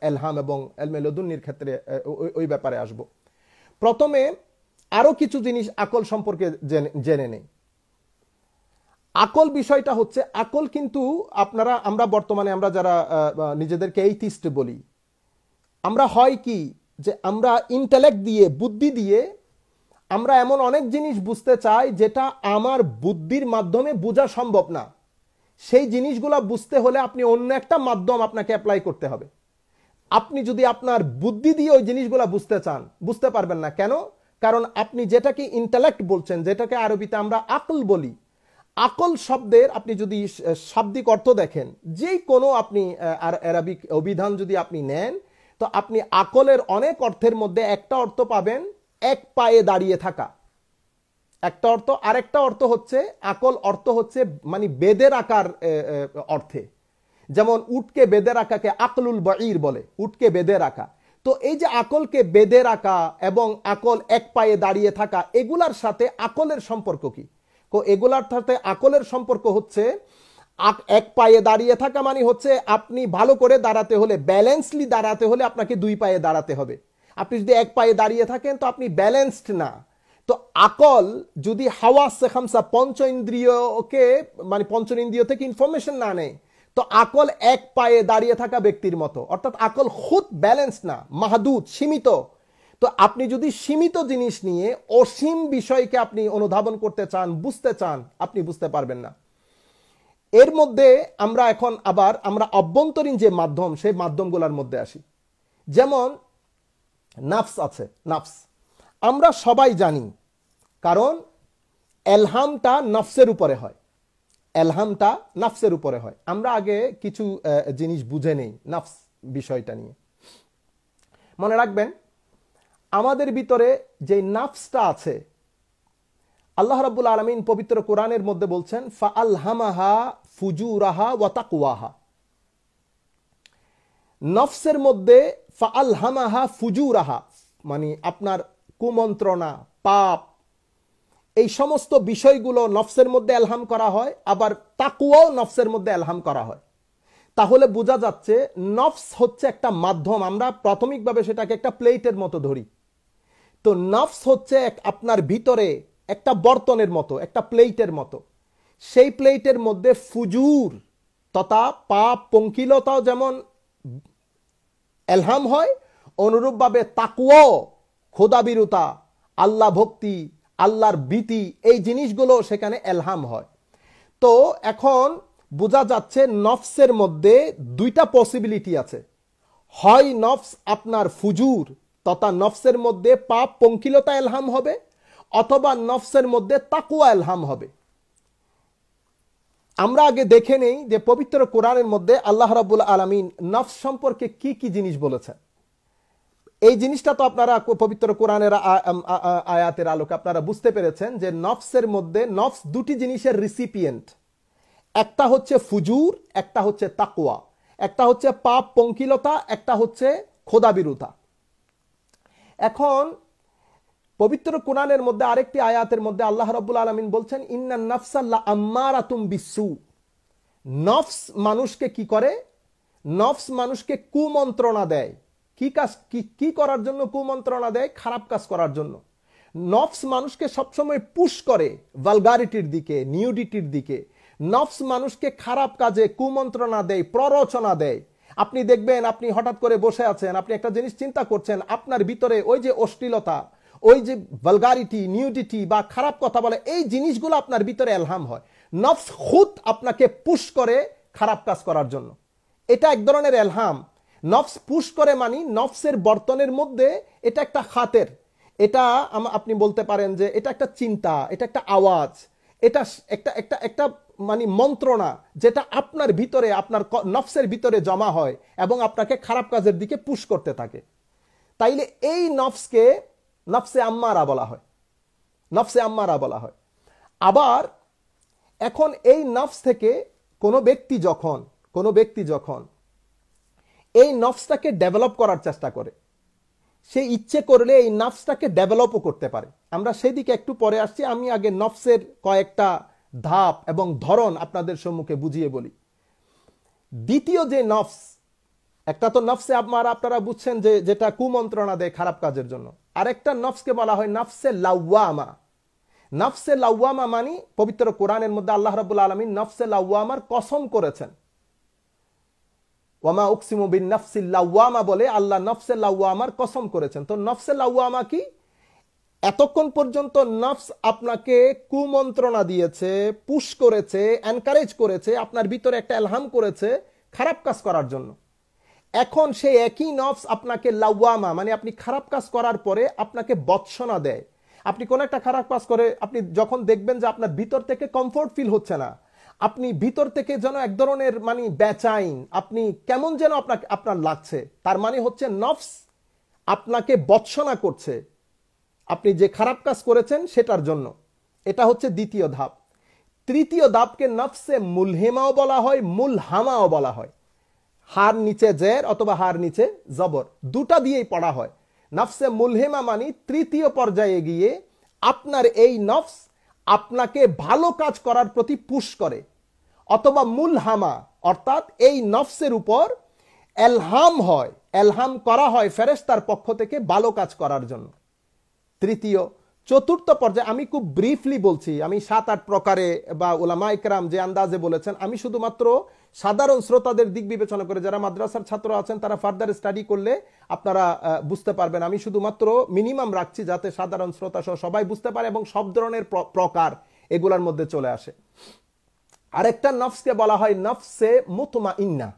এলহাম এবং এলমে লদুন্নির ক্ষেত্রে ওই ব্যাপারে আসব। প্রথমে আরো কিছু জিনিস আকল সম্পর্কে জেনে নেই। আকল বিষয়টা হচ্ছে, আকল কিন্তু আমরা বর্তমানে আমরা যারা নিজেদেরকে এইথিস্ট বলি, আমরা হয় কি যে আমরা ইন্টেলেক্ট দিয়ে, বুদ্ধি দিয়ে আমরা এমন অনেক জিনিস বুঝতে চাই যেটা আমার বুদ্ধির মাধ্যমে বোঝা সম্ভব না। সেই জিনিসগুলা বুঝতে হলে আপনি অন্য একটা মাধ্যম আপনাকে অ্যাপ্লাই করতে হবে। আপনি যদি আপনার বুদ্ধি দিয়ে ওই জিনিসগুলা বুঝতে চান, বুঝতে পারবেন না। কেন? কারণ আপনি যেটাকে ইন্টেলেক্ট বলছেন, যেটাকে আরবিতে আমরা আকল বলি, আকল শব্দের আপনি যদি শাব্দিক অর্থ দেখেন, যে কোনো আপনি আরবিক অভিধান যদি আপনি নেন, তো আপনি আকলের অনেক অর্থের মধ্যে একটা অর্থ পাবেন এক পায়ে দাঁড়িয়ে থাকা, একটা অর্থ। আরেকটা অর্থ হচ্ছে আকল অর্থ হচ্ছে মানে বেদের আকার অর্থে, যেমন উটকে বেঁধে রাখাকে আকলুল বাঈর বলে, উটকে বেঁধে রাখা। তো এই যে আকলকে বেঁধে রাখা এবং আকল এক পায়ে দাঁড়িয়ে থাকা, এগুলার সাথে আকলের সম্পর্ক কি? এগুলার সাথে আকলের সম্পর্ক হচ্ছে এক পায়ে দাঁড়িয়ে থাকা মানে হচ্ছে আপনি ভালো করে দাঁড়াতে হলে, ব্যালেন্সলি দাঁড়াতে হলে আপনাকে দুই পায়ে দাঁড়াতে হবে। আপনি যদি এক পায়ে দাঁড়িয়ে থাকেন তো আপনি ব্যালেন্সড না। তো আকল যদি হাওয়াসে খামসা, পঞ্চ ইন্দ্রিয়কে মানে পঞ্চ ইন্দ্রিয় থেকে ইনফরমেশন না নেয়, তো আকল এক পায়ে দাঁড়িয়ে থাকা ব্যক্তির মতো, অর্থাৎ আকল খুদ ব্যালেন্স না, মাহদুদ, সীমিত। তো আপনি যদি সীমিত জিনিস নিয়ে অসীম বিষয়কে আপনি অনুধাবন করতে চান, বুঝতে চান, আপনি বুঝতে পারবেন না। এর মধ্যে আমরা এখন আবার আমরা অভ্যন্তরীণ যে মাধ্যম, সেই মাধ্যমগুলোর মধ্যে আসি। যেমন নাফস আছে, নাফস আমরা সবাই জানি, কারণ এলহামটা নফসের উপরে হয়, এলহামটা নফসের উপরে হয়। আমরা আগে কিছু জিনিস বুঝে নেই নফস বিষয়টা নিয়ে। মনে রাখবেন, আমাদের ভিতরে যে নফসটা আছে, আল্লাহ রাব্বুল আলামিন পবিত্র কোরআনের মধ্যে বলছেন ফাআলহামাহা ফুজুরাহা ওয়া তাকওয়াহা। নফসের মধ্যে ফাআলহামাহা ফুজুরাহা মানে আপনার কুমন্ত্রণা, পাপ, এই সমস্ত বিষয়গুলো নফসের মধ্যে এলহাম করা হয়, আবার তাকওয়াও নফসের মধ্যে এলহাম করা হয়। তাহলে বোঝা যাচ্ছে নফস হচ্ছে একটা মাধ্যম। আমরা প্রাথমিকভাবে সেটাকে একটা প্লেটের মতো ধরি। তো নফস হচ্ছে আপনার ভিতরে একটা বর্তনের মতো, একটা প্লেটের মতো। সেই প্লেটের মধ্যে ফুজুর তথা পাপ, পঙ্কিলতাও যেমন এলহাম হয়, অনুরূপভাবে তাকওয়া, খোদাবিরুতা, আল্লাহ ভক্তি, আল্লাহর ভীতি, এই জিনিসগুলো সেখানে এলহাম হয়। তো এখন বোঝা যাচ্ছে নফসের মধ্যে দুইটা পসিবিলিটি আছে। হয় নফস আপনার ফুজুর তথা নফসের মধ্যে পাপ, পঙ্কিলতা এলহাম হবে, অথবা নফসের মধ্যে তাকওয়া এলহাম হবে। আমরা আগে দেখে নেই যে পবিত্র কোরআনের মধ্যে আল্লাহ রাব্বুল আলামিন নফস সম্পর্কে কি কি জিনিস বলেছেন। এই জিনিসটা তো আপনারা পবিত্র কোরআনের আয়াতের আলোকে আপনারা বুঝতে পেরেছেন যে নফসের মধ্যে, নফস দুটি জিনিসের রিসিপিয়েন্ট। একটা হচ্ছে ফুজুর, একটা হচ্ছে তাকওয়া। একটা হচ্ছে পাপ, পঙ্কিলতা, একটা হচ্ছে খোদাবিরুতা। এখন পবিত্র কোরআনের মধ্যে আরেকটি আয়াতের মধ্যে আল্লাহ রাব্বুল আলামিন বলছেন ইন্নান নাফসা লাআম্মারাতুম বিসসু। নফস মানুষকে কি করে? নফস মানুষকে কুমন্ত্রণা দেয়। কি কাজ, কি করার জন্য কুমন্ত্রণা দেয়? খারাপ কাজ করার জন্য। নফস মানুষকে সবসময় পুশ করে ভালগারিটির দিকে, নিউডিটির দিকে। নফস মানুষকে খারাপ কাজে কুমন্ত্রণা দেয়, প্ররোচনা দেয়। আপনি দেখবেন, আপনি হঠাৎ করে বসে আছেন, আপনি একটা জিনিস চিন্তা করছেন, আপনার ভিতরে ওই যে অশ্লীলতা, ওই যে ভালগারিটি, নিউডিটি বা খারাপ কথা বলে, এই জিনিসগুলো আপনার ভিতরে এলহাম হয়। নফস খুদ আপনাকে পুশ করে খারাপ কাজ করার জন্য। এটা এক ধরনের এলহাম। নফস পুশ করে মানে নফসের বর্তনের মধ্যে এটা একটা খাতের, এটা আপনি বলতে পারেন যে এটা একটা চিন্তা, এটা একটা আওয়াজ, এটা একটা একটা একটা মানে মন্ত্রণা, যেটা আপনার ভিতরে, আপনার নফসের ভিতরে জমা হয় এবং আপনাকে খারাপ কাজের দিকে পুশ করতে থাকে। তাইলে এই নফসকে নফসে আম্মারা বলা হয়, নফসে আম্মারা বলা হয়। আবার এখন এই নফস থেকে কোনো ব্যক্তি যখন এই নফসটাকে ডেভেলপ করার চেষ্টা করে, সে ইচ্ছে করলে এই নফসটাকে ডেভেলপও করতে পারে। আমরা সেদিকে একটু পরে আসছি। আমি আগে নফসের কয়েকটা ধাপ এবং ধরন আপনাদের সম্মুখে বুঝিয়ে বলি। দ্বিতীয় যে নফস, একটা তো নফসে আপনারা বুঝছেন যে যেটা কুমন্ত্রণা দেয় খারাপ কাজের জন্য। আরেকটা নফসকে বলা হয় নফসে লাওয়ামা। নফসে লাওয়ামা মানে পবিত্র কোরআনের মধ্যে আল্লাহ রাব্বুল আলামিন নফসে লাওয়ামার কসম করেছেন। ওয়ামা উকসিমু বিন নফসিল লাওয়ামা বলে আল্লাহ নফসে লাওয়ামার কসম করেছেন। তো নফসে লাওয়ামা কি? এতক্ষণ পর্যন্ত নফস আপনাকে কুমন্ত্রণা দিয়েছে, পুশ করেছে, এনকারেজ করেছে, আপনার ভিতরে একটা এলহাম করেছে খারাপ কাজ করার জন্য। এখন সেই একই নফস আপনাকে লাওয়ামা মানে আপনি খারাপ কাজ করার পরে আপনাকে বৎসনা দেয়। আপনি কোন একটা খারাপ কাজ করে আপনি যখন দেখবেন যে আপনার ভিতর থেকে কমফোর্ট ফিল হচ্ছে না, আপনি ভিতর থেকে যেন এক ধরনের মানে বেচাইন, আপনি কেমন যেন আপনার লাগছে, তার মানে হচ্ছে নফস আপনাকে বৎসনা করছে আপনি যে খারাপ কাজ করেছেন সেটার জন্য। এটা হচ্ছে দ্বিতীয় ধাপ। তৃতীয় ধাপকে নফসে মুলহিমাও বলা হয়, মুলহামাও বলা হয়। হার নিচে জের অথবা হার নিচে জবর, দুটা দিয়েই পড়া হয়। নফসে মুলহিমা মানে তৃতীয় পর্যায়ে গিয়ে আপনার এই নফস আপনাকে ভালো কাজ করার প্রতি পুশ করে, অথবা মুলহামা অর্থাৎ এই নফসের উপর এলহাম হয়, এলহাম করা হয় ফেরেশতার পক্ষ থেকে ভালো কাজ করার জন্য। তৃতীয়, চতুর্থ পর্যায়ে আমি খুব ব্রিফলি বলছি, আমি 7-8 প্রকারে বা উলামা ইকরাম যে আন্দাজে বলেছেন, আমি শুধুমাত্র সাধারণ শ্রোতাদের দিক বিবেচনা করে, যারা মাদ্রাসার ছাত্র আছেন তারা ফার্দার স্টাডি করলে আপনারা বুঝতে পারবেন। আমি শুধুমাত্র মিনিমাম রাখছি যাতে সাধারণ শ্রোতা সহ সবাই বুঝতে পারে এবং সব ধরনের প্রকার এগুলোর মধ্যে চলে আসে। আরেকটা নফসকে বলা হয় নফসে মুতমাইন্না।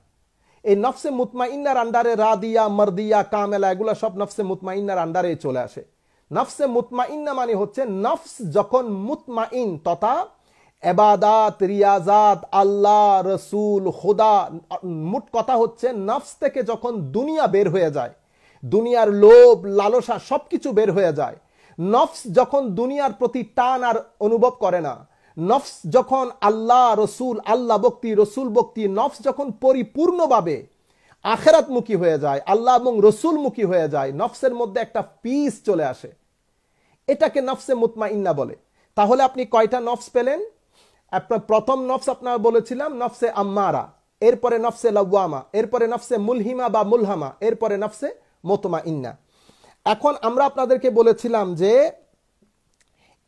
এই নফসে মুতমাইন্নার আন্ডারে রাদিয়া, মারদিয়া, কামেলা এগুলো সব নফসে মুতমাইন্নার আন্ডারে চলে আসে। নফসে মুতমাইন্না মানে হচ্ছে নফস যখন মুতমাইন তথা ইবাদত, রিয়াজাত, আল্লাহ, রসুল, খোদা, মোট কথা হচ্ছে নফস থেকে যখন দুনিয়া বের হয়ে যায়, দুনিয়ার লোভ, লালসা সবকিছু বের হয়ে যায়, নফস যখন দুনিয়ার প্রতি টান আর অনুভব করে না, নফস যখন আল্লাহ রসুল, আল্লাহ ভক্তি, রসুল ভক্তি, নফস যখন পরিপূর্ণভাবে আখিরাতমুখী হয়ে যায়, আল্লাহ এবং রসুলমুখী হয়ে যায়, নফসের মধ্যে একটা পিস চলে আসে, এটাকে নফসে মুতমাইন্না বলে। তাহলে আপনি কয়টা নফস পেলেন? আপনার প্রথম নফস আপনার বলেছিলাম নফসে আম্মারা, এরপরে নফসে লাওয়ামা, এরপরে নফসে মুলহিমা বা মুলহামা, এরপরে নফসে মুতমাইন্না। এখন আমরা আপনাদেরকে বলেছিলাম যে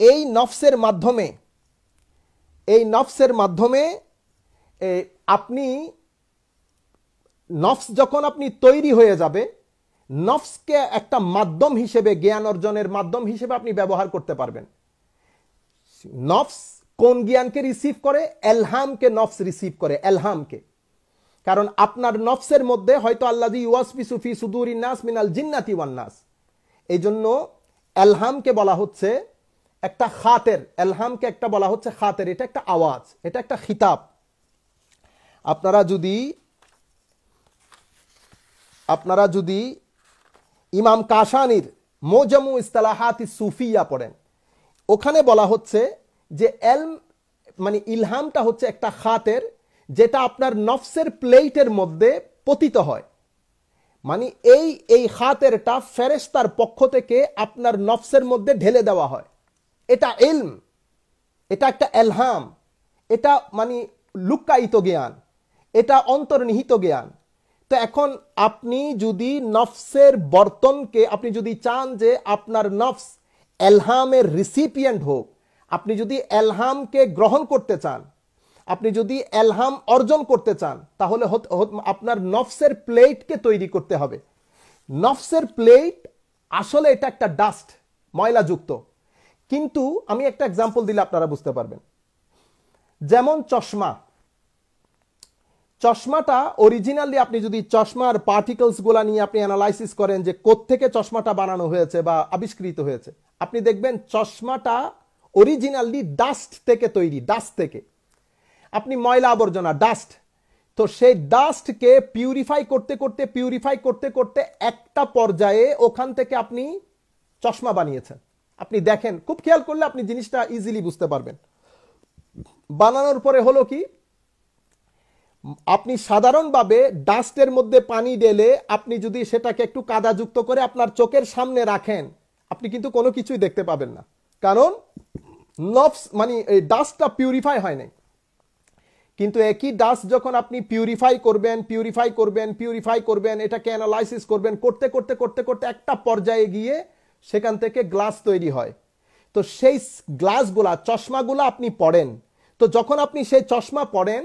এই নফসের মাধ্যমে আপনি নফস যখন আপনি তৈরি হয়ে যাবে, নফসকে একটা মাধ্যম হিসেবে, জ্ঞান অর্জনের মাধ্যম হিসেবে আপনি ব্যবহার করতে পারবেন। নফস কোন জ্ঞানকে রিসিভ করে? এলহামকে নফস রিসিভ করে, এলহামকে। কারণ আপনার নফসের মধ্যে হয়তো আল্লাযী ইউওয়াসবিসু ফি সুদুরিন নাস মিনাল জিন্নাতি ওয়ান নাস, এই জন্য এলহামকে বলা হচ্ছে একটা খাতের, এলহামকে একটা বলা হচ্ছে খাতের, এটা একটা আওয়াজ, এটা একটা খিতাব। আপনারা যদি ইমাম কাশানির মোজামু ইস্তালাহাতি সুফিয়া পড়েন, ওখানে বলা হচ্ছে যে মানে ইলহামটা হচ্ছে একটা খাতের, যেটা আপনার নফসের প্লেটের মধ্যে পতিত হয়। মানে এই খাতেরটা ফেরেশতার পক্ষ থেকে আপনার নফসের মধ্যে ঢেলে দেওয়া হয়। এটা ইলম, এটা একটা এলহাম, এটা মানে লুক্কায়িত জ্ঞান, এটা অন্তর্নিহিত জ্ঞান। তো এখন আপনি যদি নফসের বর্তনকে, আপনি যদি চান যে আপনার নফস এলহামের রিসিপিয়েন্ট হোক, আপনি যদি এলহামকে গ্রহণ করতে চান, আপনি যদি এলহাম অর্জন করতে চান, তাহলে আপনার নফসের প্লেটকে তৈরি করতে হবে। নফসের প্লেট আসলে এটা একটা ডাস্ট, ময়লাযুক্ত। কিন্তু আমি একটা এক্সাম্পল দিলে আপনারা বুঝতে পারবেন। যেমন চশমাটা অরিজিনালি আপনি যদি চশমার পার্টিকলস গুলা নিয়ে আপনি অ্যানালাইসিস করেন যে কোত্থেকে চশমাটা বানানো হয়েছে বা আবিষ্কৃত হয়েছে, আপনি দেখবেন চশমাটা অরিজিনালি ডাস্ট থেকে তৈরি, ডাস্ট থেকে। আপনি ময়লা আবর্জনা, ডাস্ট, তো সেই ডাস্টকে পিউরিফাই করতে করতে একটা পর্যায়ে ওখান থেকে আপনি চশমা বানিয়েছেন। আপনি দেখেন, খুব খেয়াল করলে আপনি জিনিসটা ইজিলি বুঝতে পারবেন। বানানোর পরে হলো কি, আপনি সাধারণভাবে ডাস্টের মধ্যে পানি ঢেলে আপনি যদি সেটাকে একটু কাদাযুক্ত করে আপনার চোখের সামনে রাখেন, আপনি কিন্তু কোনো কিছুই দেখতে পাবেন না, কারণ নফস মানে এই ডাস্টটা পিউরিফাই হয় নাই। কিন্তু একই ডাস্ট যখন আপনি পিউরিফাই করবেন, এটাকে অ্যানালাইসিস করবেন, করতে একটা পর্যায়ে গিয়ে সেখান থেকে গ্লাস তৈরি হয়। তো সেই গ্লাসগুলা, চশমাগুলা আপনি পড়েন, তো যখন আপনি সেই চশমা পড়েন,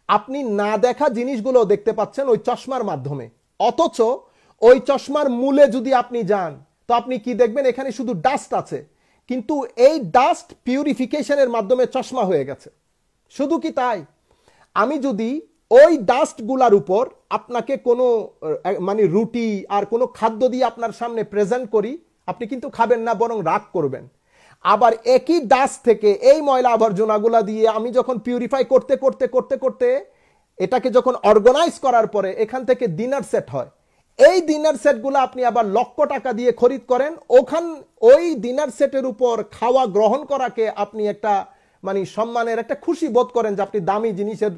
আপনি না দেখা জিনিসগুলো দেখতে পাচ্ছেন ওই চশমার মাধ্যমে। অথচ ওই চশমার মূলে যদি আপনি যান, তো আপনি কি দেখবেন? এখানে শুধু ডাস্ট আছে, কিন্তু এই ডাস্ট পিউরিফিকেশনের মাধ্যমে চশমা হয়ে গেছে। শুধু কি তাই, আমি যদি ওই ডাস্টগুলার উপর আপনাকে কোনো মানে রুটি আর কোনো খাদ্য দিয়ে আপনার সামনে প্রেজেন্ট করি, আপনি কিন্তু খাবেন না, বরং রাগ করবেন। আবার একই ডাস্ট থেকে এই ময়লা আবর্জনাগুলা দিয়ে আমি যখন পিউরিফাই করতে এটাকে যখন অর্গানাইজ করার পরে এখান থেকে ডিনার সেট হয়, এই ডিনার সেটগুলো আপনি আবার লক্ষ টাকা দিয়ে খরিদ করেন, ওই ডিনার সেটের উপর খাওয়া গ্রহণ করাকে আপনি একটা মানে সম্মানের একটা খুশি বোধ করেন যে আপনি দামি জিনিসের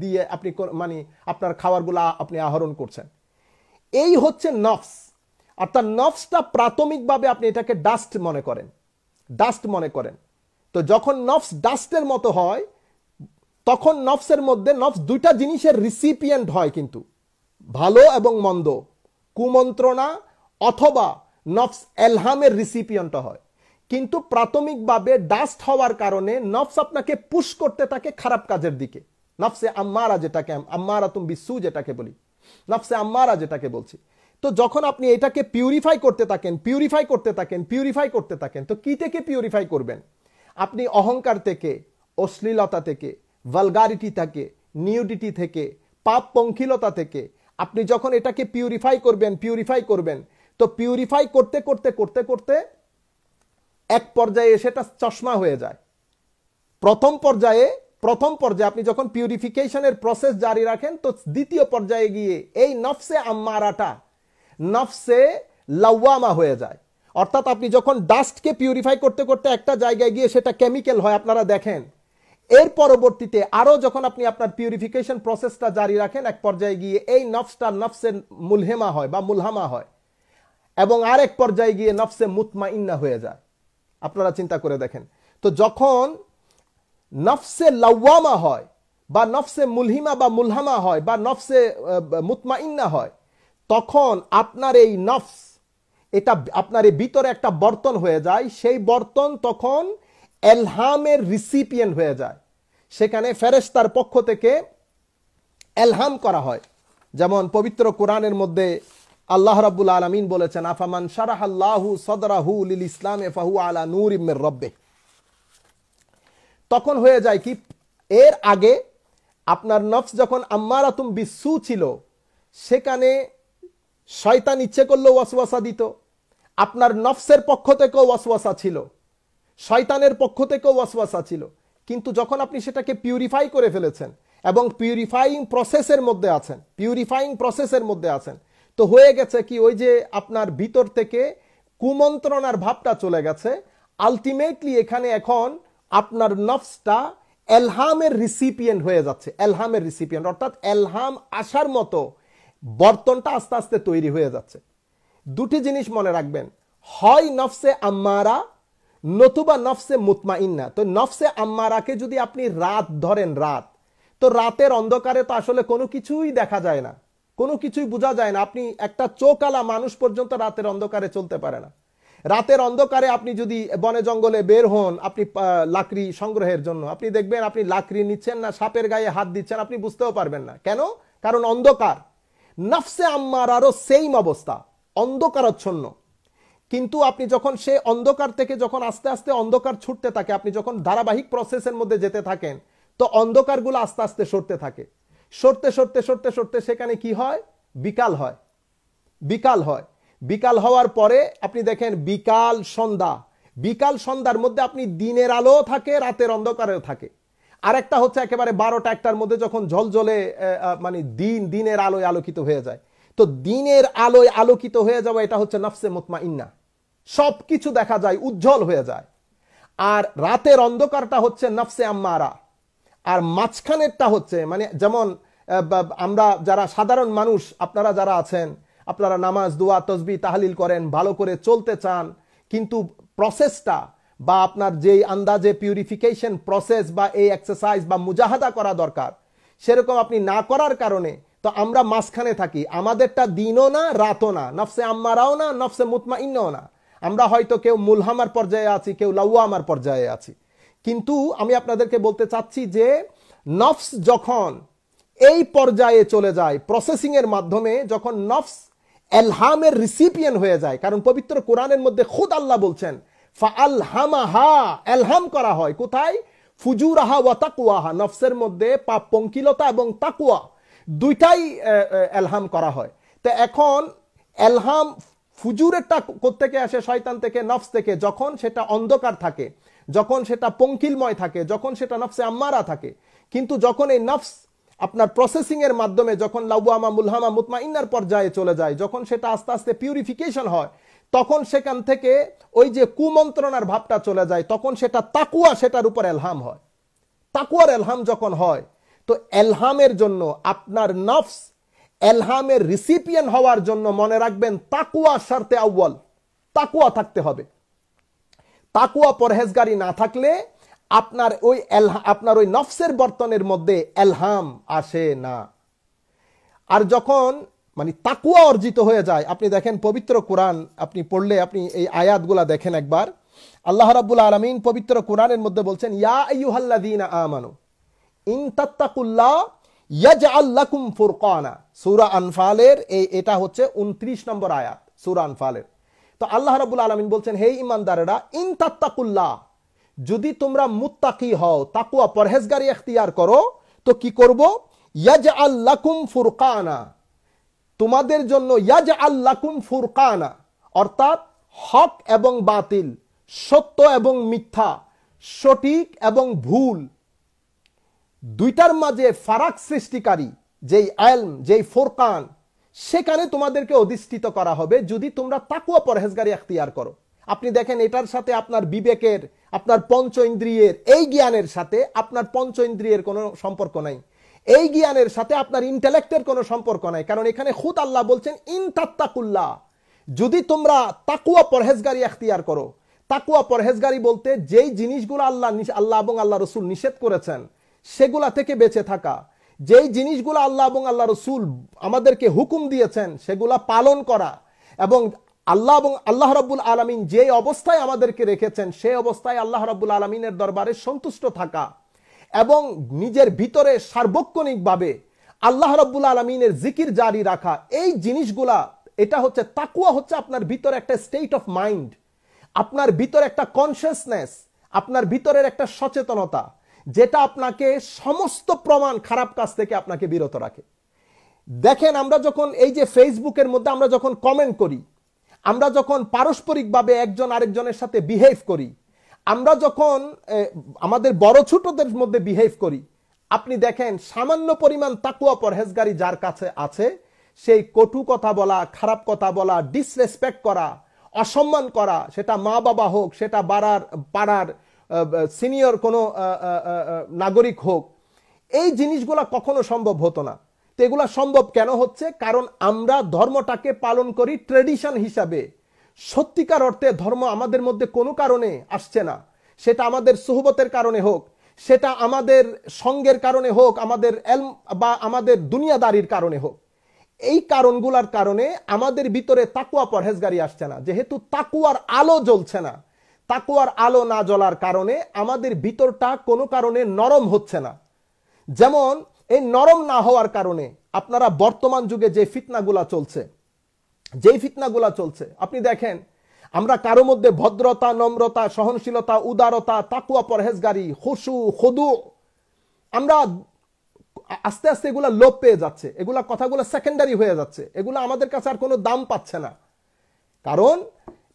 দিয়ে আপনি মানে আপনার খাবারগুলো আপনি আহরণ করছেন। এই হচ্ছে নফস। অর্থাৎ নফসটা প্রাথমিকভাবে আপনি এটাকে ডাস্ট মনে করেন। তো যখন নফস ডাস্টের মতো হয় তখন নফসের মধ্যে নফস দুইটা জিনিসের রিসিপিয়েন্ট হয়, কিন্তু ভালো এবং মন্দ, কুমন্ত্রণা অথবা নফস এলহামের রিসিপিয়েন্ট হয়। কিন্তু প্রাথমিকভাবে ডাস্ট হওয়ার কারণে নফস আপনাকে পুশ করতে থাকে খারাপ কাজের দিকে। নফসে আম্মারা, যেটাকে আম্মারা তুম বিসু যেটাকে বলি, নফসে আম্মারা যেটাকে বলছি। তো যখন আপনি এটাকে পিউরিফাই করতে থাকেন, তো কি থেকে পিউরিফাই করবেন? আপনি অহংকার থেকে, অশ্লীলতা থেকে, ভালগারিটি থেকে, নিউডিটি থেকে, পাপ পঙ্কিলতা থেকে আপনি যখন এটাকে পিউরিফাই করবেন, তো পিউরিফাই করতে এক পর্যায়ে সেটা চশমা হয়ে যায়। প্রথম পর্যায়ে আপনি যখন পিউরিফিকেশনের প্রসেস জারি রাখেন, তো দ্বিতীয় পর্যায়ে গিয়ে এই নফসে আম্মারাটা নফসে লাওয়ামা হয়ে যায়। অর্থাৎ আপনি যখন ডাস্টকে পিউরিফাই করতে একটা জায়গায় গিয়ে সেটা কেমিক্যাল হয়, আপনারা দেখেন। এর পরবর্তীতে আরো যখন আপনি আপনার পিউরিফিকেশন প্রসেসটা জারি রাখেন, এক পর্যায়ে গিয়ে এই নফসটা নফসে মুলহেমা হয় বা মুলহামা হয়, এবং আরেক পর্যায়ে গিয়ে নফসে মুতমাইন্না হয়ে যায়। আপনারা চিন্তা করে দেখেন। তো যখন নফসে লাওয়ামা হয় বা নফসে মুলহিমা বা মুলহামা হয় বা নফসে মুতমাইন্না হয়, তখন আপনার এই নফস, এটা আপনার এই ভিতরে একটা বর্তন হয়ে যায়। সেই বর্তন তখন এলহামের রিসিপিয়েন্ট হয়ে যায়। সেখানে ফেরেশতার পক্ষ থেকে এলহাম করা হয়। যেমন পবিত্র কোরআনের মধ্যে আল্লাহ রাব্বুল আলামিন বলেছেন, আফামান শারাহাল্লাহু সাদরাহু লিল ইসলামে ফাহুয়া আলা নূরিম মির রাব্বিহ। তখন হয়ে যায় কি, এর আগে আপনার নফস যখন আম্মারাতুম বিসু ছিল, সেখানে শয়তান ইচ্ছে করলেও ওয়াসওয়াসা দিত। আপনার নফসের পক্ষ থেকেও ওয়াসওয়াসা ছিল, শয়তানের পক্ষ থেকেও ওয়াসওয়াসা ছিল। কিন্তু যখন আপনি সেটাকে পিউরিফাই করে ফেলেছেন এবং পিউরিফাইং প্রসেসের মধ্যে আছেন, তো হয়ে গেছে কি, ওই যে আপনার ভিতর থেকে কুমন্ত্রণার ভাবটা চলে গেছে। আলটিমেটলি এখানে এখন আপনার নফসটা এলহামের রিসিপিয়েন্ট হয়ে যাচ্ছে। এলহামের রিসিপিয়েন্ট অর্থাৎ এলহাম আসার মতো বর্তনটা আস্তে আস্তে তৈরি হয়ে যাচ্ছে। দুটি জিনিস মনে রাখবেন, হয় নফসে আম্মারা নতুবা নফসে মুতমাইন্না। তো নফসে আম্মারাকে যদি আপনি রাত ধরেন, তো রাতের অন্ধকারে তো আসলে কোনো কিছুই দেখা যায় না, কোনো কিছুই বোঝা যায় না। আপনি একটা চোখালা মানুষ পর্যন্ত রাতের অন্ধকারে চলতে পারে না। রাতের অন্ধকারে আপনি যদি বনে জঙ্গলে বের হন, আপনি লাকড়ি সংগ্রহের জন্য, আপনি দেখবেন আপনি লাকড়ি নিচ্ছেন না সাপের গায়ে হাত দিচ্ছেন, আপনি বুঝতেও পারবেন না। কেন? কারণ অন্ধকার। নফসে আম্মারারও সেইম অবস্থা, অন্ধকারাচ্ছন্ন। কিন্তু আপনি যখন সে অন্ধকার থেকে যখন আস্তে আস্তে অন্ধকার ছুটতে থাকে, আপনি যখন ধারাবাহিক প্রসেসের মধ্যে যেতে থাকেন, তো অন্ধকারগুলো আস্তে আস্তে সরতে থাকে। সরতে সেখানে কি হয়? বিকাল হয়। বিকাল হওয়ার পরে আপনি দেখেন বিকাল সন্ধ্যার মধ্যে আপনি দিনের আলো থাকে, রাতের অন্ধকারেও থাকে। আরেকটা হচ্ছে একেবারে 12টা-1টার মধ্যে যখন ঝলঝলে মানে দিনের আলোয় আলোকিত হয়ে যায়। তো দিনের আলোয় আলোকিত হয়ে যাওয়া, এটা হচ্ছে নফসে মুতমাইন্না। সবকিছু দেখা যায়, উজ্জ্বল হয়ে যায়। আর রাতের অন্ধকারটা হচ্ছে নফসে আম্মারা। আর মাঝখানেরটা হচ্ছে, মানে যেমন আমরা যারা সাধারণ মানুষ, আপনারা যারা আছেন, আপনারা নামাজ, দোয়া, তসবিহ, তাহলিল করেন, ভালো করে চলতে চান, কিন্তু প্রসেসটা বা আপনার যেই আন্দাজে পিউরিফিকেশন প্রসেস বা এই এক্সারসাইজ বা মুজাহাদা করা দরকার, সেরকম আপনি না করার কারণে তো আমরা মাঝখানে থাকি। আমাদেরটা দিনও না, রাতও না, নফসে আম্মারাও না, নফসে মুতমাইন্নাও না। আমরা হয়তো কেউ মুলহামার পর্যায়ে আছি, কেউ লাওয়ামার পর্যায়ে আছি। কিন্তু আমি আপনাদেরকে বলতে চাচ্ছি যে নফস যখন এই পর্যায়ে চলে যায়, প্রসেসিং এর মাধ্যমে যখন নফস এলহামের রিসিপিয়েন্ট হয়ে যায়, কারণ পবিত্র কোরআনের মধ্যে খুদ আল্লাহ বলছেন ফাআলহামাহা, এলহাম করা হয় কোথায়? ফুজুরাহা ওয়া তাকওয়াহা, নফসের মধ্যে পাপ পঙ্কিলতা এবং তাকওয়া দুইটাই এলহাম করা হয়। তো এখন এলহাম ফুজুরেরটা কোত্থেকে আসে? শয়তান থেকে, নফস থেকে। যখন সেটা অন্ধকার থাকে, যখন সেটা পঙ্কিলময় থাকে, যখন সেটা নফসে আম্মারা থাকে। কিন্তু যখন এই নফস আপনার প্রসেসিং এর মাধ্যমে যখন লাওয়ামা, মুলহামা, মুতমাইন্নার পর্যায়ে চলে যায়, যখন সেটা আস্তে আস্তে পিউরিফিকেশন হয়, তখন সেখান থেকে ওই যে কুমন্ত্রণার ভাবটা চলে যায়, তখন সেটা তাকুয়া, সেটার উপর এলহাম হয়। তাকুয়ার এলহাম যখন হয়, তো এলহামের জন্য আপনার নফস এলহামের রিসিপিয়েন্ট হওয়ার জন্য মনে রাখবেন তাকুয়া শর্তে আউয়াল, তাকুয়া থাকতে হবে। তাকুয়া পরহেজগারি না থাকলে আপনার ওই নফসের বর্তনের মধ্যে এলহাম আসে না। আর যখন মানে তাকুয়া অর্জিত হয়ে যায়, আপনি দেখেন পবিত্র কোরআন আপনি পড়লে আপনি এই আয়াতগুলা দেখেন একবার, আল্লাহ রাব্বুল আলামিন পবিত্র কোরআনের মধ্যে বলছেন, ইয়া আইয়ুহাল্লাযীনা আমানু ইন তাত্তাকুল্লাহ ইয়াজআল লাকুম ফুরকানা। সূরা আনফালের এটা হচ্ছে 29 নম্বর আয়াত সূরা আনফালের। তো আল্লাহ রাব্বুল আলামিন বলছেন, হে ঈমানদারেরা, ইন তাত্তাকুল্লাহ, যদি তোমরা মুত্তাকি হও, তাকওয়া পরহেজগারি ইখতিয়ার করো, তো কি করব? ইয়াজআল লাকুম ফুরকানা, তোমাদের জন্য ইয়াজআল লাকুম ফুরকানা, অর্থাৎ হক এবং বাতিল, সত্য এবং মিথ্যা, সঠিক এবং ভুল, দুইটার মাঝে ফারাক সৃষ্টিকারী যেই ইলম, যেই ফুরকান, সেখানে তোমাদেরকে অধিষ্ঠিত করা হবে যদি তোমরা তাকওয়া পরহেজগারি ইখতিয়ার করো। আপনি দেখেন এটার সাথে আপনার বিবেকের, আপনার পঞ্চ ইন্দ্রিয়ের এই জ্ঞানের সাথে আপনার পঞ্চ ইন্দ্রিয়ের কোনো সম্পর্ক নাই, এই জ্ঞানের সাথে আপনার ইন্টেলেক্টের কোনো সম্পর্ক নাই। কারণ এখানে খুদ আল্লাহ বলছেন, ইন তাত্তাকুল্লাহ, যদি তোমরা তাকওয়া পরহেজগারি ইখতিয়ার করো। তাকওয়া পরহেজগারি বলতে যেই জিনিসগুলো আল্লাহ এবং আল্লাহ রাসূল নিষেধ করেছেন সেগুলা থেকে বেঁচে থাকা, যেই জিনিসগুলো আল্লাহ এবং আল্লাহ রাসূল আমাদেরকে হুকুম দিয়েছেন সেগুলা পালন করা, এবং আল্লাহ রাব্বুল আলামিন যে অবস্থায় আমাদেরকে রেখেছেন সেই অবস্থায় আল্লাহ রাব্বুল আলামিনের দরবারে সন্তুষ্ট থাকা, এবং নিজের ভিতরে সার্বক্ষণিকভাবে আল্লাহ রাব্বুল আলামিনের জিকির জারি রাখা, এই জিনিসগুলা, এটা হচ্ছে তাকওয়া, হচ্ছে আপনার ভিতরে একটা স্টেট অফ মাইন্ড, আপনার ভিতরে একটা কনসিয়াসনেস, আপনার ভিতরের একটা সচেতনতা, যেটা আপনাকে সমস্ত প্রমাণ খারাপ কাজ থেকে আপনাকে বিরত রাখে। দেখেন আমরা যখন এই যে ফেসবুকের মধ্যে আমরা যখন কমেন্ট করি, আমরা যখন পারস্পরিকভাবে একজন আরেকজনের সাথে বিহেভ করি, আমরা যখন আমাদের বড় ছোটদের মধ্যে বিহেভ করি, আপনি দেখেন সামান্য পরিমাণ তাকওয়া পরহেজগারি যার কাছে আছে, সেই কটু কথা বলা, খারাপ কথা বলা, ডিসরেসপেক্ট করা, অসম্মান করা, সেটা মা বাবা হোক, সেটা পাড়ার সিনিয়র কোনো নাগরিক হোক, এই জিনিসগুলা কখনো সম্ভব হতো না। তো এগুলা সম্ভব কেন হচ্ছে? কারণ আমরা ধর্মটাকে পালন করি ট্রেডিশন হিসাবে। সত্যিকার অর্থে ধর্ম আমাদের মধ্যে কোনো কারণে আসছে না, সেটা আমাদের সুহবতের কারণে হোক, সেটা আমাদের সঙ্গের কারণে হোক, আমাদের এলম বা আমাদের দুনিয়াদারির কারণে হোক, এই কারণগুলোর কারণে আমাদের ভিতরে তাকওয়া পরহেজগারি আসছে না। যেহেতু তাকওয়ার আলো জ্বলছে না, তাকওয়ার আলো না জ্বলার কারণে আমাদের ভিতরটা কোনো কারণে নরম হচ্ছে না। যেমন এই নরম না হওয়ার কারণে আপনারা বর্তমান যুগে যে ফিতনাগুলা চলছে, আপনি দেখেন আমরা কারো মধ্যে ভদ্রতা, নম্রতা, সহনশীলতা, উদারতা, তাকওয়া পরহেজগারি, খুশু, খুদু, আমরা আস্তে আস্তে এগুলা লোপ পেয়ে যাচ্ছে, এগুলা কথাগুলো সেকেন্ডারি হয়ে যাচ্ছে, এগুলা আমাদের কাছে আর কোনো দাম পাচ্ছে না। কারণ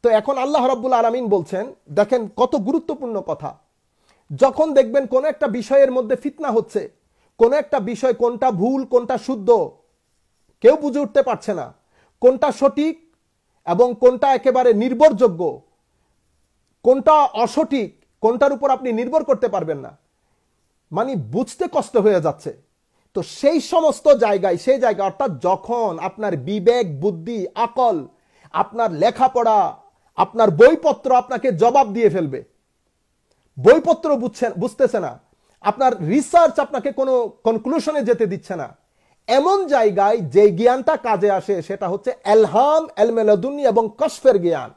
তো এখন আল্লাহ রাব্বুল আলামিন বলছেন, দেখেন কত গুরুত্বপূর্ণ কথা, যখন দেখবেন কোন একটা বিষয়ের মধ্যে ফিতনা হচ্ছে, কোন একটা বিষয় কোনটা ভুল কোনটা শুদ্ধ কেউ বুঝে উঠতে পারছে না, কোনটা সঠিক এবং কোনটা একেবারে নির্ভরযোগ্য, কোনটা অসঠিক, কোনটার উপর আপনি নির্ভর করতে পারবেন না, মানে বুঝতে কষ্ট হয়ে যাচ্ছে। তো সেই সমস্ত জায়গায়, সেই জায়গা অর্থাৎ যখন আপনার বিবেক, বুদ্ধি, আকল, আপনার লেখাপড়া, আপনার বইপত্র আপনাকে জবাব দিয়ে ফেলবে, বইপত্র বুঝতেছে না, আপনার রিসার্চ আপনাকে কোনো কনক্লুশনে যেতে দিচ্ছে না, এমন জায়গায় যে জ্ঞানটা কাজে আসে সেটা হচ্ছে এলহাম, ইলমে লাদুন্নি এবং কশফের জ্ঞান,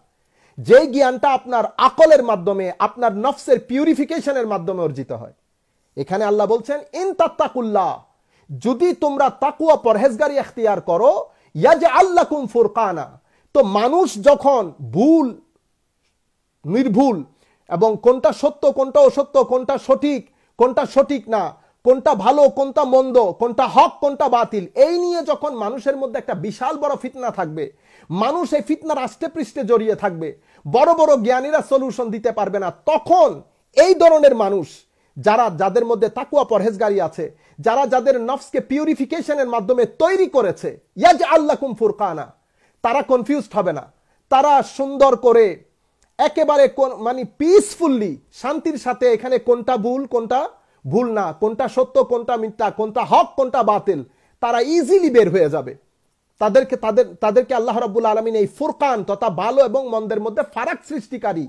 যে জ্ঞানটা আপনার আকলের মাধ্যমে, আপনার নফসের পিউরিফিকেশনের মাধ্যমে অর্জিত হয়। এখানে আল্লাহ বলছেন, ইন তাত্তাকুল্লাহ, যদি তোমরা তাকওয়া পরহেজগারি ইখতিয়ার করো, ইয়াজআল লাকুম ফুরকানা। তো মানুষ যখন ভুল, নির্ভুল এবং কোনটা সত্য কোনটা অসত্য, কোনটা সঠিক কোনটা সঠিক না, কোনটা ভালো কোনটা মন্দ, কোনটা হক কোনটা বাতিল, এই নিয়ে যখন মানুষের মধ্যে একটা বিশাল বড় ফিতনা থাকবে, মানুষ এই ফিতনার আষ্টে পৃষ্ঠে জড়িয়ে থাকবে, বড় বড় জ্ঞানীরা সলিউশন দিতে পারবে না, তখন এই ধরনের মানুষ যাদের মধ্যে তাকওয়া পরহেজগারি আছে, যাদের নফসকে পিউরিফিকেশনের মাধ্যমে তৈরি করেছে, ইয়াজআল লাকুম ফুরকানা, তারা কনফিউজড হবে না, তারা সুন্দর করে একেবারে মানে পিসফুল্লি শান্তির সাথে এখানে কোনটা ভুল না, কোনটা সত্য, কোনটা মিথ্যা, কোনটা হক, কোনটা বাতিল, তারা ইজিলি বের হয়ে যাবে। তাদেরকে আল্লাহ রাব্বুল আলামিন এই ফুরকান তথা ভালো এবং মন্দের মধ্যে ফারাক সৃষ্টিকারী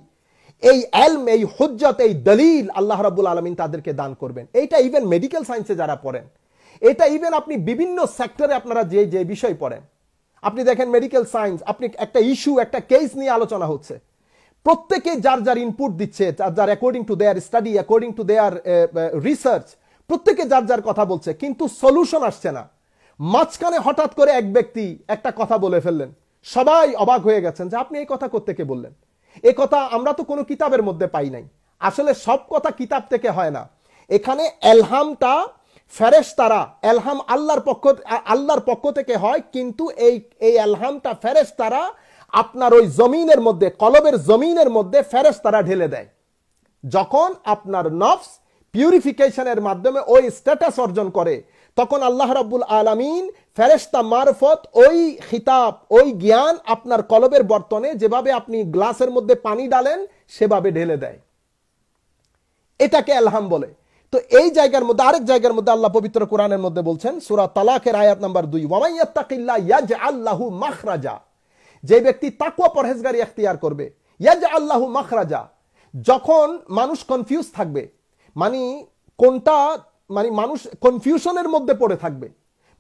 এই ইলম, এই হুজ্জত, এই দলিল আল্লাহ রাব্বুল আলামিন তাদেরকে দান করবেন। এইটা ইভেন মেডিকেল সায়েন্সে যারা পড়েন, এটা ইভেন আপনি বিভিন্ন সেক্টরে আপনারা যে বিষয় পড়েন, আপনি দেখেন মেডিকেল সায়েন্স, আপনি একটা ইস্যু, একটা কেস নিয়ে আলোচনা হচ্ছে, প্রত্যেকে যার যার ইনপুট দিচ্ছে, যার according to their study, according to their research, প্রত্যেকে যার যার কথা বলছে, কিন্তু সলিউশন আসছে না। মাঝখানে হঠাৎ করে এক ব্যক্তি একটা কথা বলে ফেললেন, সবাই অবাক হয়ে গেছেন যে আপনি এই কথা কোত্থেকে বললেন, এই কথা আমরা তো কোনো কিতাবের মধ্যে পাই নাই। আসলে সব কথা কিতাব থেকে হয় না, এখানে এলহামটা ফেরেশতারা, এলহাম আল্লাহর পক্ষ থেকে হয়, কিন্তু এই এলহামটা ফেরেশতারা আপনার ওই জমিনের মধ্যে, কলবের জমিনের মধ্যে ফেরেশতারা ঢেলে দেয়। যখন আপনার নফস পিউরিফিকেশনের মাধ্যমে ওই স্ট্যাটাস অর্জন করে, তখন আল্লাহ রাব্বুল আলামিন ফেরেশতা মারফত ওই খিতাব, ওই জ্ঞান আপনার কলবের বর্তনে যেভাবে আপনি গ্লাসের মধ্যে পানি ডালেন সেভাবে ঢেলে দেয়। এটাকে এলহাম বলে। তো এই জায়গার মধ্যে আরেক জায়গার মধ্যে আল্লাহ পবিত্র কোরআনের মধ্যে বলছেন, সূরা তালাকের আয়াত নাম্বার 2, ওয়া ইয়াত্তাকিল্লাহ ইয়াজআল লাহু মাখরাজা, যে ব্যক্তি তাকওয়া পরহেজগারি ইখতিয়ার করবে, ইয়াজআল লাহু মাখরাজা, যখন মানুষ কনফিউজ থাকবে, মানে কোনটা, মানে মানুষ কনফিউশনের মধ্যে পড়ে থাকবে,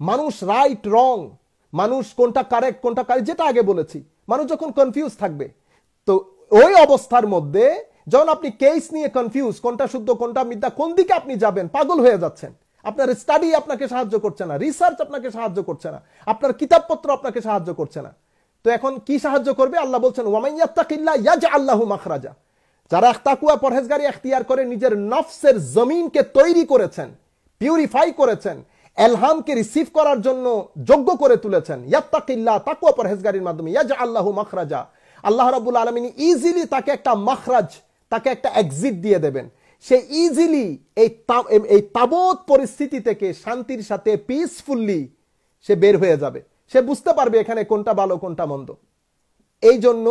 মানুষ রাইট রং, মানুষ কোনটা কারেক্ট কোনটা কারেক্ট, যেটা আগে বলেছি, মানুষ যখন কনফিউজ থাকবে, তো ওই অবস্থার মধ্যে যখন আপনি কেস নিয়ে কনফিউজ, কোনটা শুদ্ধ কোনটা মিথ্যা, কোন দিকে আপনি যাবেন, পাগল হয়ে যাচ্ছেন, আপনার স্টাডি আপনাকে সাহায্য করছে না, রিসার্চ আপনাকে সাহায্য করছে না, আপনার কিতাবপত্র আপনাকে সাহায্য করছে না, তো এখন কি সাহায্য করবে? আল্লাহ বলছেন, ওয়া মান ইয়াত্তাকিল্লাহ ইয়াজআল লাহু মাখরাজা, যারা তাকওয়া পরহেজগারি ইখতিয়ার করে নিজের নফসের জমিনকে তৈরি করেছেন, পিউরিফাই করেছেন, এলহামকে রিসিভ করার জন্য যোগ্য করে তুলেছেন, ইয়াত্তাকিল্লাহ, তাকওয়া পরহেজগারির মাধ্যমে, ইয়াজআল লাহু মাখরাজা, আল্লাহ রাব্বুল আলামিন ইজিলি তাকে একটা মাখরাজ, তাকে একটা এক্সিট দিয়ে দেবেন। সে ইজিলি এই তাবৎ পরিস্থিতি থেকে শান্তির সাথে পিসফুল্লি সে বের হয়ে যাবে, সে বুঝতে পারবে এখানে কোনটা ভালো কোনটা মন্দ। এই জন্য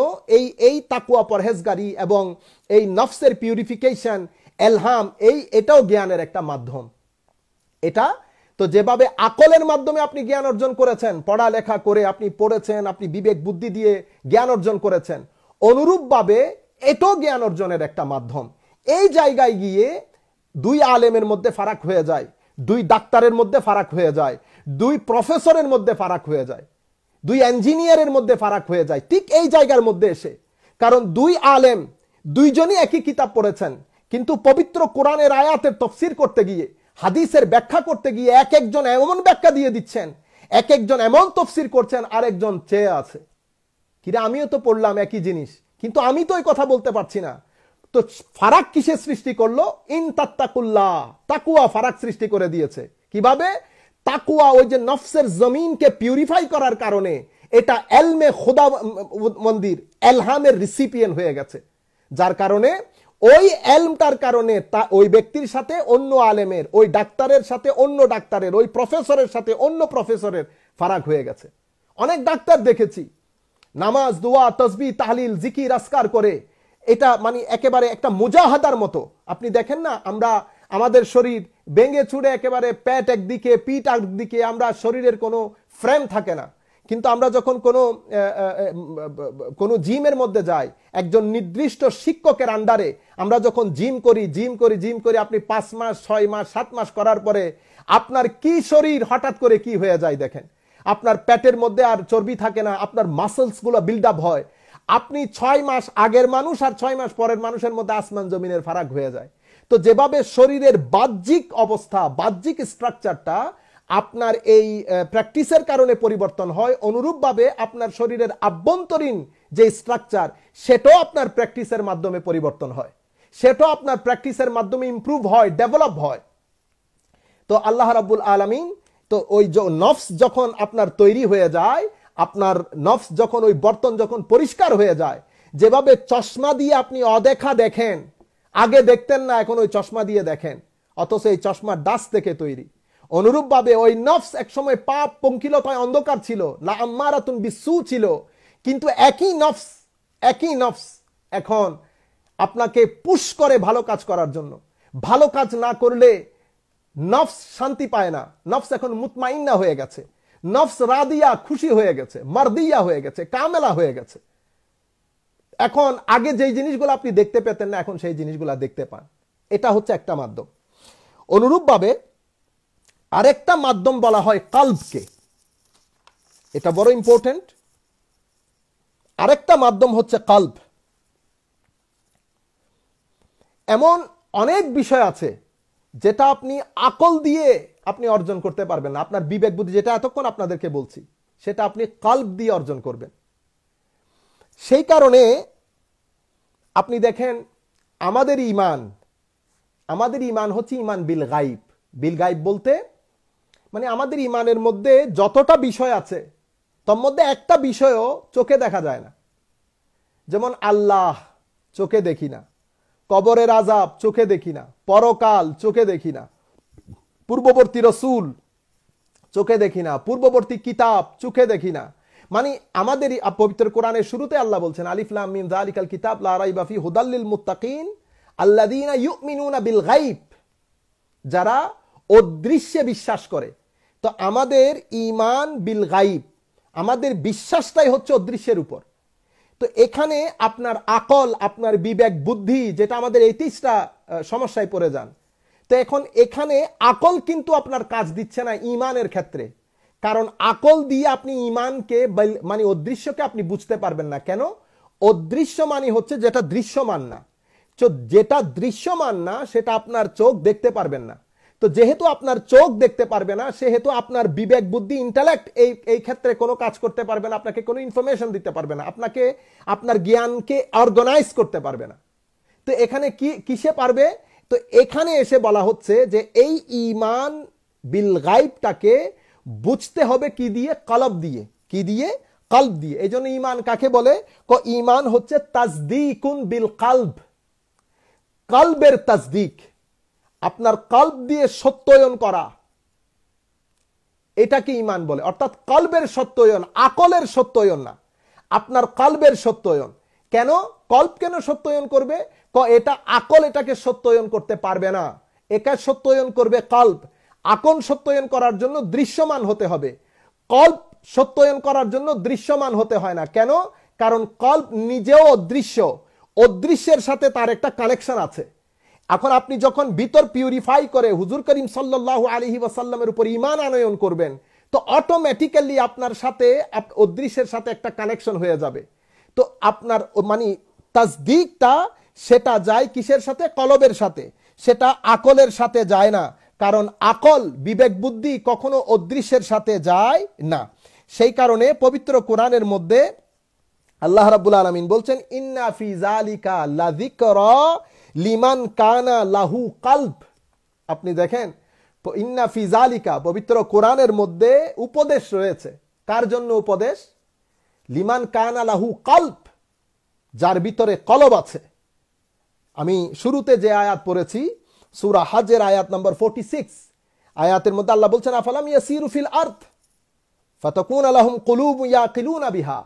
এই তাকওয়া পরহেজগারি এবং এই নফসের পিউরিফিকেশন, এলহাম, এটাও জ্ঞানের একটা মাধ্যম। এটা তো যেভাবে আকলের মাধ্যমে আপনি জ্ঞান অর্জন করেছেন, পড়ালেখা করে আপনি পড়েছেন, আপনি বিবেক বুদ্ধি দিয়ে জ্ঞান অর্জন করেছেন, অনুরূপভাবে এটাও জ্ঞান অর্জনের একটা মাধ্যম। এই জায়গায় গিয়ে দুই আলেমের মধ্যে ফারাক হয়ে যায়, দুই ডাক্তারের মধ্যে ফারাক হয়ে যায়, দুই প্রফেসরের মধ্যে ফারাক হয়ে যায়, দুই ইঞ্জিনিয়ারের মধ্যে ফারাক হয়ে যায়, ঠিক এই জায়গার মধ্যে এসে। কারণ দুই আলেম দুইজনই একই কিতাব পড়েছেন, কিন্তু পবিত্র কোরআনের আয়াতের তফসির করতে গিয়ে, হাদিসের ব্যাখ্যা করতে গিয়ে এক একজন এমন ব্যাখ্যা দিয়ে দিচ্ছেন, এক একজন এমন তফসির করছেন, আরেকজন চেয়ে আছে, কিরে আমিও তো পড়লাম একই জিনিস, কিন্তু আমি তো এই কথা বলতে পারছি না। তো ফারাক কিসের সৃষ্টি করলো? ইন তাত্তাকুল্লাহ, তাকওয়া ফারাক সৃষ্টি করে দিয়েছে। কিভাবে? তাকওয়া ওই যে নফসের জমিনকে পিউরিফাই করার কারণে এটা এলমে খোদা মন্দির, এলহামের রিসিপিয়েন্ট হয়ে গেছে, যার কারণে ওই এলমটার কারণে ওই ব্যক্তির সাথে অন্য আলেমের, ওই ডাক্তারের সাথে অন্য ডাক্তারের, ওই প্রফেসরের সাথে অন্য প্রফেসরের ফারাক হয়ে গেছে। অনেক ডাক্তার দেখেছি নামাজ, দোয়া, তসবিহ, তাহলিল, জিকির, আসকার করে, এটা মানে একেবারে একটা মুজাহাদার মতো। আপনি দেখেন না, আমরা আমাদের শরীর ভেঙে চুড়ে একেবারে পেট একদিকে, পিঠ একদিকে, আমরা শরীরের কোনো ফ্রেম থাকে না, কিন্তু আমরা যখন কোনো জিমের মধ্যে যাই, একজন নির্দিষ্ট শিক্ষকের আন্ডারে আমরা যখন জিম করি, আপনি 5 মাস 6 মাস 7 মাস করার পরে আপনার কি শরীর হঠাৎ করে কি হয়ে যায় দেখেন। আপনার পেটের মধ্যে আর চর্বি থাকে না, আপনার মাসলস গুলো বিল্ড আপ হয়। আপনি 6 মাস আগের মানুষ আর 6 মাস পরের মানুষের মধ্যে আসমান জমিনের ফারাক হয়ে যায়। তো যেভাবে শরীরের বাহ্যিক অবস্থা, বাহ্যিক স্ট্রাকচারটা আপনার এই প্র্যাকটিসের কারণে পরিবর্তন হয়, অনুরূপভাবে আপনার শরীরের আভ্যন্তরীণ যে স্ট্রাকচার, সেটাও আপনার প্র্যাকটিসের মাধ্যমে পরিবর্তন হয়, সেটাও আপনার প্র্যাকটিসের মাধ্যমে ইমপ্রুভ হয়, ডেভেলপ হয়। তো আল্লাহ রাব্বুল আলামিন, তো ওই নফস যখন আপনার তৈরি হয়ে যায়, আপনার নফস যখন ওই বর্তন যখন পরিষ্কার হয়ে যায়, যেভাবে চশমা দিয়ে আপনি অদেখা দেখেন, আগে দেখতেন না, এখন ওই চশমা দিয়ে দেখেন, অথচ এই চশমা ডাস্ট থেকে তৈরি। অনুরূপভাবে ওই নফস একসময় পাপ পঙ্কিলতায় অন্ধকার ছিল, লা আম্মারাতুন বিসু ছিল, কিন্তু একই নফস এখন আপনাকে পুশ করে ভালো কাজ করার জন্য। ভালো কাজ না করলে নফস শান্তি পায় না। নফস এখন মুতমাইন্না হয়ে গেছে, নফস রাদিয়া খুশি হয়ে গেছে, মারদিয়া হয়ে গেছে, কামেলা হয়ে গেছে। এখন আগে যেই জিনিসগুলো আপনি দেখতে পেতেন না, এখন সেই জিনিসগুলো দেখতে পান। এটা হচ্ছে একটা মাধ্যম। অনুরূপভাবে আরেকটা মাধ্যম বলা হয় কলবকে। এটা বড় ইম্পর্টেন্ট। আরেকটা মাধ্যম হচ্ছে কলব। এমন অনেক বিষয় আছে যেটা আপনি আকল দিয়ে আপনি অর্জন করতে পারবেন না। আপনার বিবেক বুদ্ধি, যেটা এতক্ষণ আপনাদেরকে বলছি, সেটা আপনি কলব দিয়ে অর্জন করবেন। সেই কারণে আপনি দেখেন আমাদের ইমান হচ্ছে ইমান বিল গাইব। বিল গাইব বলতে মানে আমাদের ইমানের মধ্যে যতটা বিষয় আছে তার মধ্যে একটা বিষয়ও চোখে দেখা যায় না। যেমন আল্লাহ চোখে দেখি না, কবরের আযাব চোখে দেখি না, পরকাল চোখে দেখি না, পূর্ববর্তী রসুল চোখে দেখি না, পূর্ববর্তী কিতাব চোখে দেখি না। মানে আমাদের পবিত্র কোরআনের শুরুতে আল্লাহ বলছেন আলিফ লাম মিম যালিকাল কিতাব লা রাইবা ফি হুদাল লিল মুত্তাকিন আল্লাযীনা ইউমিনুনা বিল গায়ব, যারা অদৃশ্যে বিশ্বাস করে। তো আমাদের ঈমান বিল গায়ব, আমাদের বিশ্বাসটাই হচ্ছে অদৃশ্যের উপর। তো এখানে আপনার আকল, আপনার বিবেক বুদ্ধি, যেটা আমাদের এই ৩০টা সমস্যায় পড়ে যান। তো এখন এখানে আকল কিন্তু আপনার কাজ দিচ্ছে না ঈমানের ক্ষেত্রে। কারণ আকল দিয়ে আপনি ঈমানকে মানে অদৃশ্যকে আপনি বুঝতে পারবেন না। কেন? অদৃশ্য মানে হচ্ছে যেটা দৃশ্যমান না। তো যেটা দৃশ্যমান না সেটা আপনার চোখ দেখতে পারবেন না। তো যেহেতু আপনার চোখ দেখতে পারবে না, সেহেতু আপনার বিবেক বুদ্ধি ইন্টেলেক্ট এই ক্ষেত্রে কোনো কাজ করতে পারবে না, আপনাকে কোনো ইনফরমেশন দিতে পারবে না, আপনাকে আপনার জ্ঞানকে অর্গানাইজ করতে পারবে না। তো এখানে কিসে পারবে? তো এখানে এসে বলা হচ্ছে যে এই ঈমান বিল গায়বটাকে বুঝতে হবে কি দিয়ে? কলব দিয়ে। কি দিয়ে? কলব দিয়ে। এই জন্য ঈমান কাকে বলে? ঈমান হচ্ছে তাসদীকুন বিল কলব, কলবের তাসদীক। আপনার কলব দিয়ে সত্যায়ন করা, এটাকে ঈমান বলে। অর্থাৎ কলবের সত্যায়ন, আকলের সত্যায়ন না, আপনার কলবের সত্যায়ন। কেন কলব কেন সত্যায়ন করবে? এটা আকল এটাকে সত্যায়ন করতে পারবে না, একা সত্যায়ন করবে কলব। আকল সত্যায়ন করার জন্য দৃশ্যমান হতে হবে, কলব সত্যায়ন করার জন্য দৃশ্যমান হতে হয় না। কেন? কারণ কলব নিজেও অদৃশ্য, অদৃশ্যের সাথে তার একটা কানেকশন আছে। এখন আপনি যখন ভিতর পিউরিফাই করে হুজুর করিম সাল্লাল্লাহু আলাইহি ওয়াসাল্লামের উপর ঈমান আনয়ন করবেন, তো অটোমেটিক্যালি আপনার সাথে অদৃশ্যের সাথে একটা কানেকশন হয়ে যাবে। তো আপনার মানে তাসদীকটা সেটা যায় কিসের সাথে? কলবের সাথে, সেটা আকলের সাথে যায় না। কারণ আকল, বিবেক বুদ্ধি কখনো অদৃশ্যের সাথে যায় না। সেই কারণে পবিত্র কোরআনের মধ্যে আল্লাহ রাব্বুল আলামিন বলছেন ইন্না ফি যালিকা লাযিকরা লিমান কানা লাহু কলব। আপনি দেখেন ইন্না ফি যালিকা, পবিত্র কোরআনের মধ্যে উপদেশ রয়েছে। কার জন্য উপদেশ? লিমান কানা লাহু কলব, যার ভিতরে কলব আছে। আমি শুরুতে যে আয়াত পড়েছি সূরা হজের আয়াত নম্বর 46, আয়াতের মধ্যে আল্লাহ বলছেন আফালাম ইয়াসিরু ফিল আরদ ফাতাকুনা লাহুম কুলুবুন ইয়াকিলুনা বিহা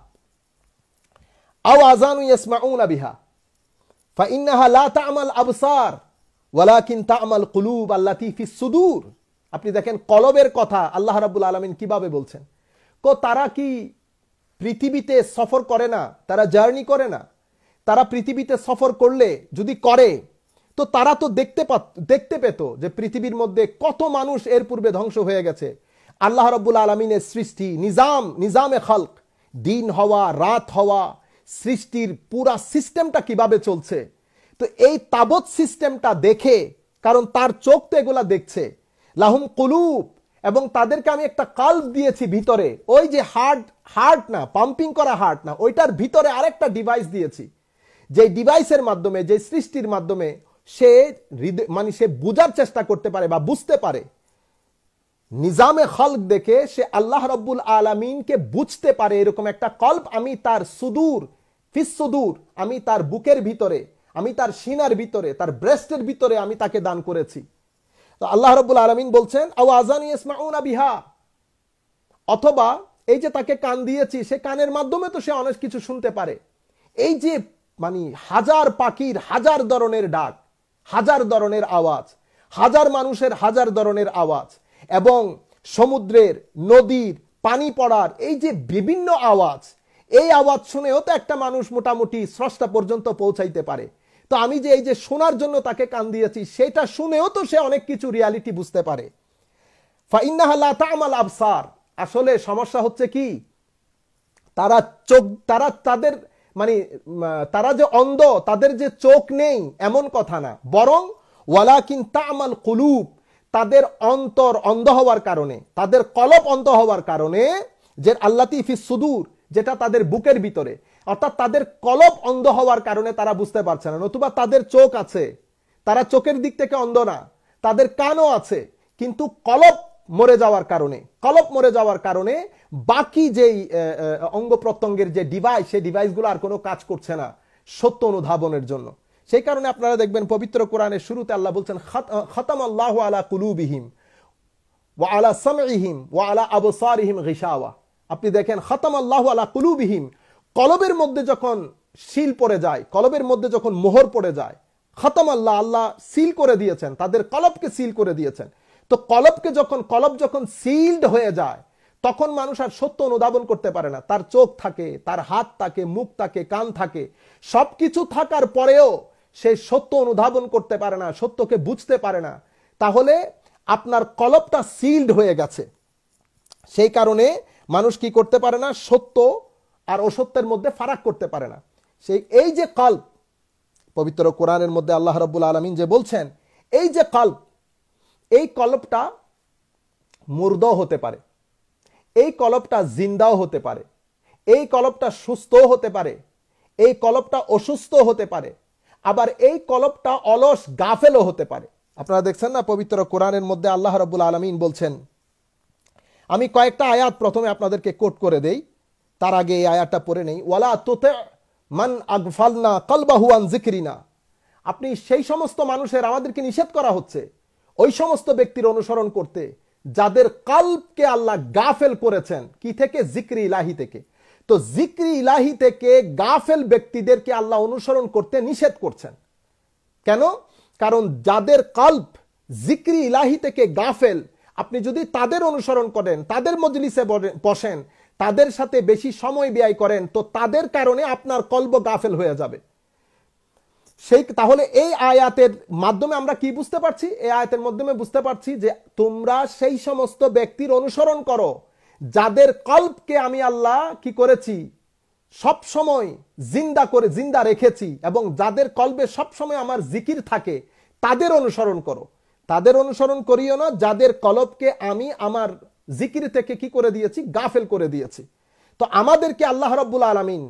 আও আযানু ইয়াসমাউনা বিহা ফাইন্নাহা লা তা'মাল আবসার ওয়ালাকিন তা'মাল কুলুব আল্লাতী ফিস সুদূর। আপনি দেখেন কলবের কথা আল্লাহ রাব্বুল আলামিন কিভাবে বলছেন। তারা কি পৃথিবীতে সফর করে না? তারা জার্নি করে না? তারা পৃথিবীতে সফর করলে যদি করে, তো তারা তো দেখতে পেত যে পৃথিবীর মধ্যে কত মানুষ এর পূর্বে ধ্বংস হয়ে গেছে। আল্লাহ রাব্বুল আলামিনের সৃষ্টি নিজামে খালক, দিন হওয়া রাত হওয়া, সৃষ্টির পুরা সিস্টেমটা কিভাবে চলছে। তো এই তাবৎ সিস্টেমটা দেখে, কারণ তার চোখ তো এগুলা দেখছে, লাহুম কুলুব, এবং তাদেরকে আমি একটা কলব দিয়েছি ভিতরে। ওই যে হার্ট না, পাম্পিং করা হার্ট না, ওইটার ভিতরে আরেকটা ডিভাইস দিয়েছি, যে ডিভাইসের মাধ্যমে, যে সৃষ্টির মাধ্যমে সে মানে সে বুঝার চেষ্টা করতে পারে বা বুঝতে পারে। নিজামে খালক দেখে সে আল্লাহ রাব্বুল আলামিনকে বুঝতে পারে। এরকম একটা কলব আমি তার সুদূর, ফিস সুদূর, আমি তার বুকের ভিতরে, আমি তার সিনার ভিতরে, তার ব্রেস্টের ভিতরে আমি তাকে দান করেছি। তো আল্লাহ রাব্বুল আলামিন বলছেন আও আযানু ইয়াসমাউনা বিহা, অথবা এই যে তাকে কান দিয়েছি, সে কানের মাধ্যমে তো সে অনেক কিছু শুনতে পারে। এই যে মানে হাজার পাখির হাজার ধরনের ডাক, হাজার ধরনের আওয়াজ, হাজার মানুষের হাজার ধরনের আওয়াজ, এবং সমুদ্রের, নদীর পানি পড়ার এই যে বিভিন্ন আওয়াজ, এই আওয়াজ শুনেও তো একটা মানুষ মোটামুটি স্রষ্টা পর্যন্ত পৌঁছাইতে পারে। তো আমি যে এই যে শোনার জন্য তাকে কান দিয়েছি, সেটা শুনেও তো সে অনেক কিছু রিয়ালিটি বুঝতে পারে। ফাইন্নাহা লা তা'মাল আবসার, আসলে সমস্যা হচ্ছে কি, তাদের মানে তারা যে অন্ধ, তাদের যে চোখ নেই এমন কথা না, বরং ওয়ালাকিন তা'মাল কুলুব, তাদের অন্তর অন্ধ হওয়ার কারণে, তাদের কলব অন্ধ হওয়ার কারণে, যে আল্লাতী ফিস সুদূর, যেটা তাদের বুকের ভিতরে, অর্থাৎ তাদের কলব অন্ধ হওয়ার কারণে তারা বুঝতে পারছে না। নতুবা তাদের চোখ আছে, তারা চোখের দিক থেকে অন্ধ না, তাদের কানও আছে, কিন্তু কলব মরে যাওয়ার কারণে বাকি যেই অঙ্গ প্রত্যঙ্গের যে ডিভাইস, সেই ডিভাইসগুলো আর কোনো কাজ করছে না সত্য অনুধাবনের জন্য। সেই কারণে আপনারা দেখবেন পবিত্র কোরআনের শুরুতে আল্লাহ বলছেন খাতামাল্লাহু আলা কুলুবিহিম ওয়া আলা সামঈহিম ওয়া আলা আবসারিহিম গিশাওয়া। আপনি দেখেন খাতামাল্লাহু আলা কুলুবিহিম, কলবের মধ্যে যখন সিল পড়ে যায়, কলবের মধ্যে যখন মোহর পড়ে যায়, খাতামাল্লাহ, আল্লাহ সিল করে দিয়েছেন, তাদের কলবকে সিল করে দিয়েছেন। তো কলব যখন সিলড হয়ে যায়, তখন মানুষ আর সত্য অনুধাবন করতে পারে না। তার চোখ থাকে, তার হাত থাকে, মুখ থাকে, কান থাকে, সবকিছু থাকার পরেও সে সত্য অনুধাবন করতে পারে না, সত্যকে বুঝতে পারে না। তাহলে আপনার কলবটা সিলড হয়ে গেছে। সেই কারণে মানুষ কি করতে পারে না, সত্য আর অসত্যের মধ্যে ফারাক করতে পারে না। এই যে কলব, পবিত্র কোরআনের মধ্যে আল্লাহ রাব্বুল আলামিন যে বলছেন, এই যে কলব, এই কলবটা মুর্দাও হতে পারে, এই কলবটা জিন্দাও হতে পারে, এই কলবটা সুস্থও হতে পারে, এই কলবটা অসুস্থ হতে পারে, আবার এই কলবটা অলস গাফেলও হতে পারে। আপনারা দেখছেন না পবিত্র কোরআনের মধ্যে আল্লাহ রাব্বুল আলামিন বলছেন, আমি কয়েকটা আয়াত প্রথমে আপনাদেরকে কোট করে দেই, তার আগে এই আয়াতটা পড়ে নেই। ওয়ালা তুতি মান আগফালনা কলবাহু আন যিকরিনা, আপনি সেই সমস্ত মানুষের, আমাদেরকে নিষেধ করা হচ্ছে ওই সমস্ত ব্যক্তির অনুসরণ করতে যাদের কলবকে আল্লাহ গাফেল করেছেন। কি থেকে? জিক্রি ইলাহি থেকে। তো জিক্রি ইলাহি থেকে গাফেল ব্যক্তিদেরকে আল্লাহ অনুসরণ করতে নিষেধ করছেন। কেন? কারণ যাদের কলব জিক্রি ইলাহি থেকে গাফেল, আপনি যদি তাদের অনুসরণ করেন, তাদের মজলিসে বসেন, তাদের সাথে বেশি সময় ব্যয় করেন, তো তাদের কারণে আপনার কলব গাফেল হয়ে যাবে। তাহলে এই আয়াতের মাধ্যমে আমরা কি বুঝতে পারছি? এই আয়াতের মাধ্যমে বুঝতে পারছি যে তোমরা সেই সমস্ত ব্যক্তির অনুসরণ করো যাদের কলবকে আমি আল্লাহ কি করেছি, সব সময় জিন্দা রেখেছি, এবং যাদের কলবে সব সময় আমার জিকির থাকে, তাদের অনুসরণ করো। তাদের অনুসরণ করিও না যাদের কলবকে আমি আমার জিকির থেকে কি করে দিয়েছি, গাফেল করে দিয়েছি। তো আমাদেরকে আল্লাহ রাব্বুল আলামিন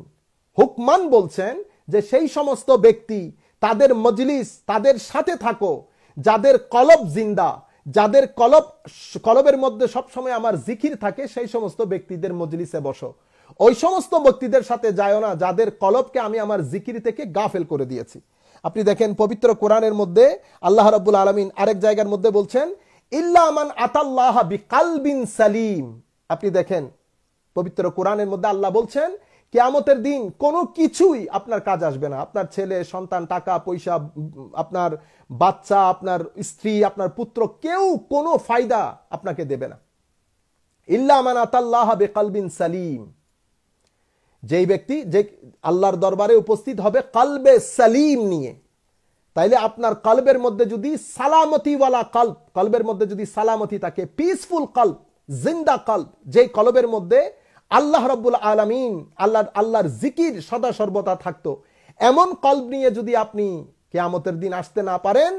হুকমান বলছেন যে সেই সমস্ত ব্যক্তি, তাদের মজলিস, তাদের সাথে থাকো যাদের কলব জিন্দা, যাদের কলবের মধ্যে সবসময় আমার জিকির থাকে, সেই সমস্ত ব্যক্তিদের মজলিসে বসো। ওই সমস্ত ব্যক্তিদের সাথে যায়ও না যাদের কলবকে আমি আমার জিকির থেকে গাফেল করে দিয়েছি। আপনি দেখেন পবিত্র কোরআনের মধ্যে আল্লাহ রাব্বুল আলামিন আরেক জায়গার মধ্যে বলছেন, ইল্লা মান আতাল্লাহ বিকালবিন সালিম। আপনি দেখেন পবিত্র কোরআনের মধ্যে আল্লাহ বলছেন, কিয়ামতের দিন কোনো কিছুই আপনার কাজ আসবে না। আপনার ছেলে সন্তান, টাকা পয়সা, আপনার বাচ্চা, আপনার স্ত্রী, আপনার পুত্র, কেউ কোনো ফায়দা আপনাকে দেবে না। ইল্লা মান আতাল্লাহ বিকালবিন সালিম, যেই ব্যক্তি যে আল্লাহর দরবারে উপস্থিত হবে কলবে সালিম নিয়ে। তাইলে আপনার কলবের মধ্যে যদি সালামতিওয়ালা কলবের মধ্যে যদি সালামতি থাকে, পিসফুল কলব, জিন্দা কলব, যেই কলবের মধ্যে আল্লাহ রাব্বুল আলামিন, আল্লাহর জিকির সদা সর্বদা থাকতো, এমন কলব নিয়ে যদি আপনি কিয়ামতের দিন আসতে না পারেন,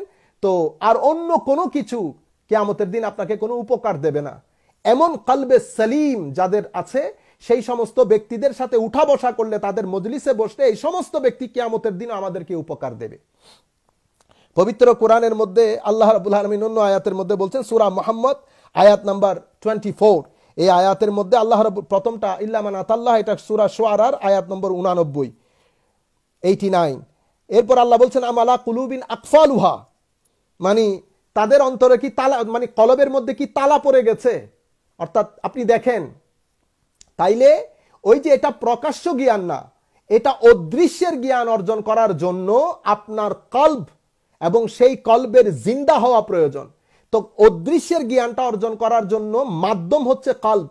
তো আর অন্য কোনো কিছু কিয়ামতের দিন আপনাকে কোনো উপকার দেবে না। এমন কলবে সালিম যাদের আছে, সেই সমস্ত ব্যক্তিদের সাথে উঠা বসা করলে, তাদের মজলিসে বসলে, এই সমস্ত ব্যক্তি কিয়ামতের দিন আমাদেরকে উপকার দেবে। পবিত্র কোরআনের মধ্যে আল্লাহ রাব্বুল আলামিন অন্য আয়াতের মধ্যে বলছেন, সূরা মুহাম্মদ আয়াত নাম্বার 24, এই আয়াতের মধ্যে আল্লাহ রাব্বুল, প্রথমটা ইল্লা মান আতাল্লাহ, এটা সূরা শুআরার আয়াত নম্বর 89। এরপর আল্লাহ বলছেন, আমালা কুলুবিন আকফালুহা, মানে তাদের অন্তরে কি তালা, মানে কলবের মধ্যে কি তালা পড়ে গেছে। অর্থাৎ আপনি দেখেন তাইলে ওই যে এটা প্রকাশ্য জ্ঞান না, এটা অদৃশ্যের জ্ঞান অর্জন করার জন্য আপনার কলব এবং সেই কলবের জিন্দা হওয়া প্রয়োজন। তো অদৃশ্যের জ্ঞানটা অর্জন করার জন্য মাধ্যম হচ্ছে কলব।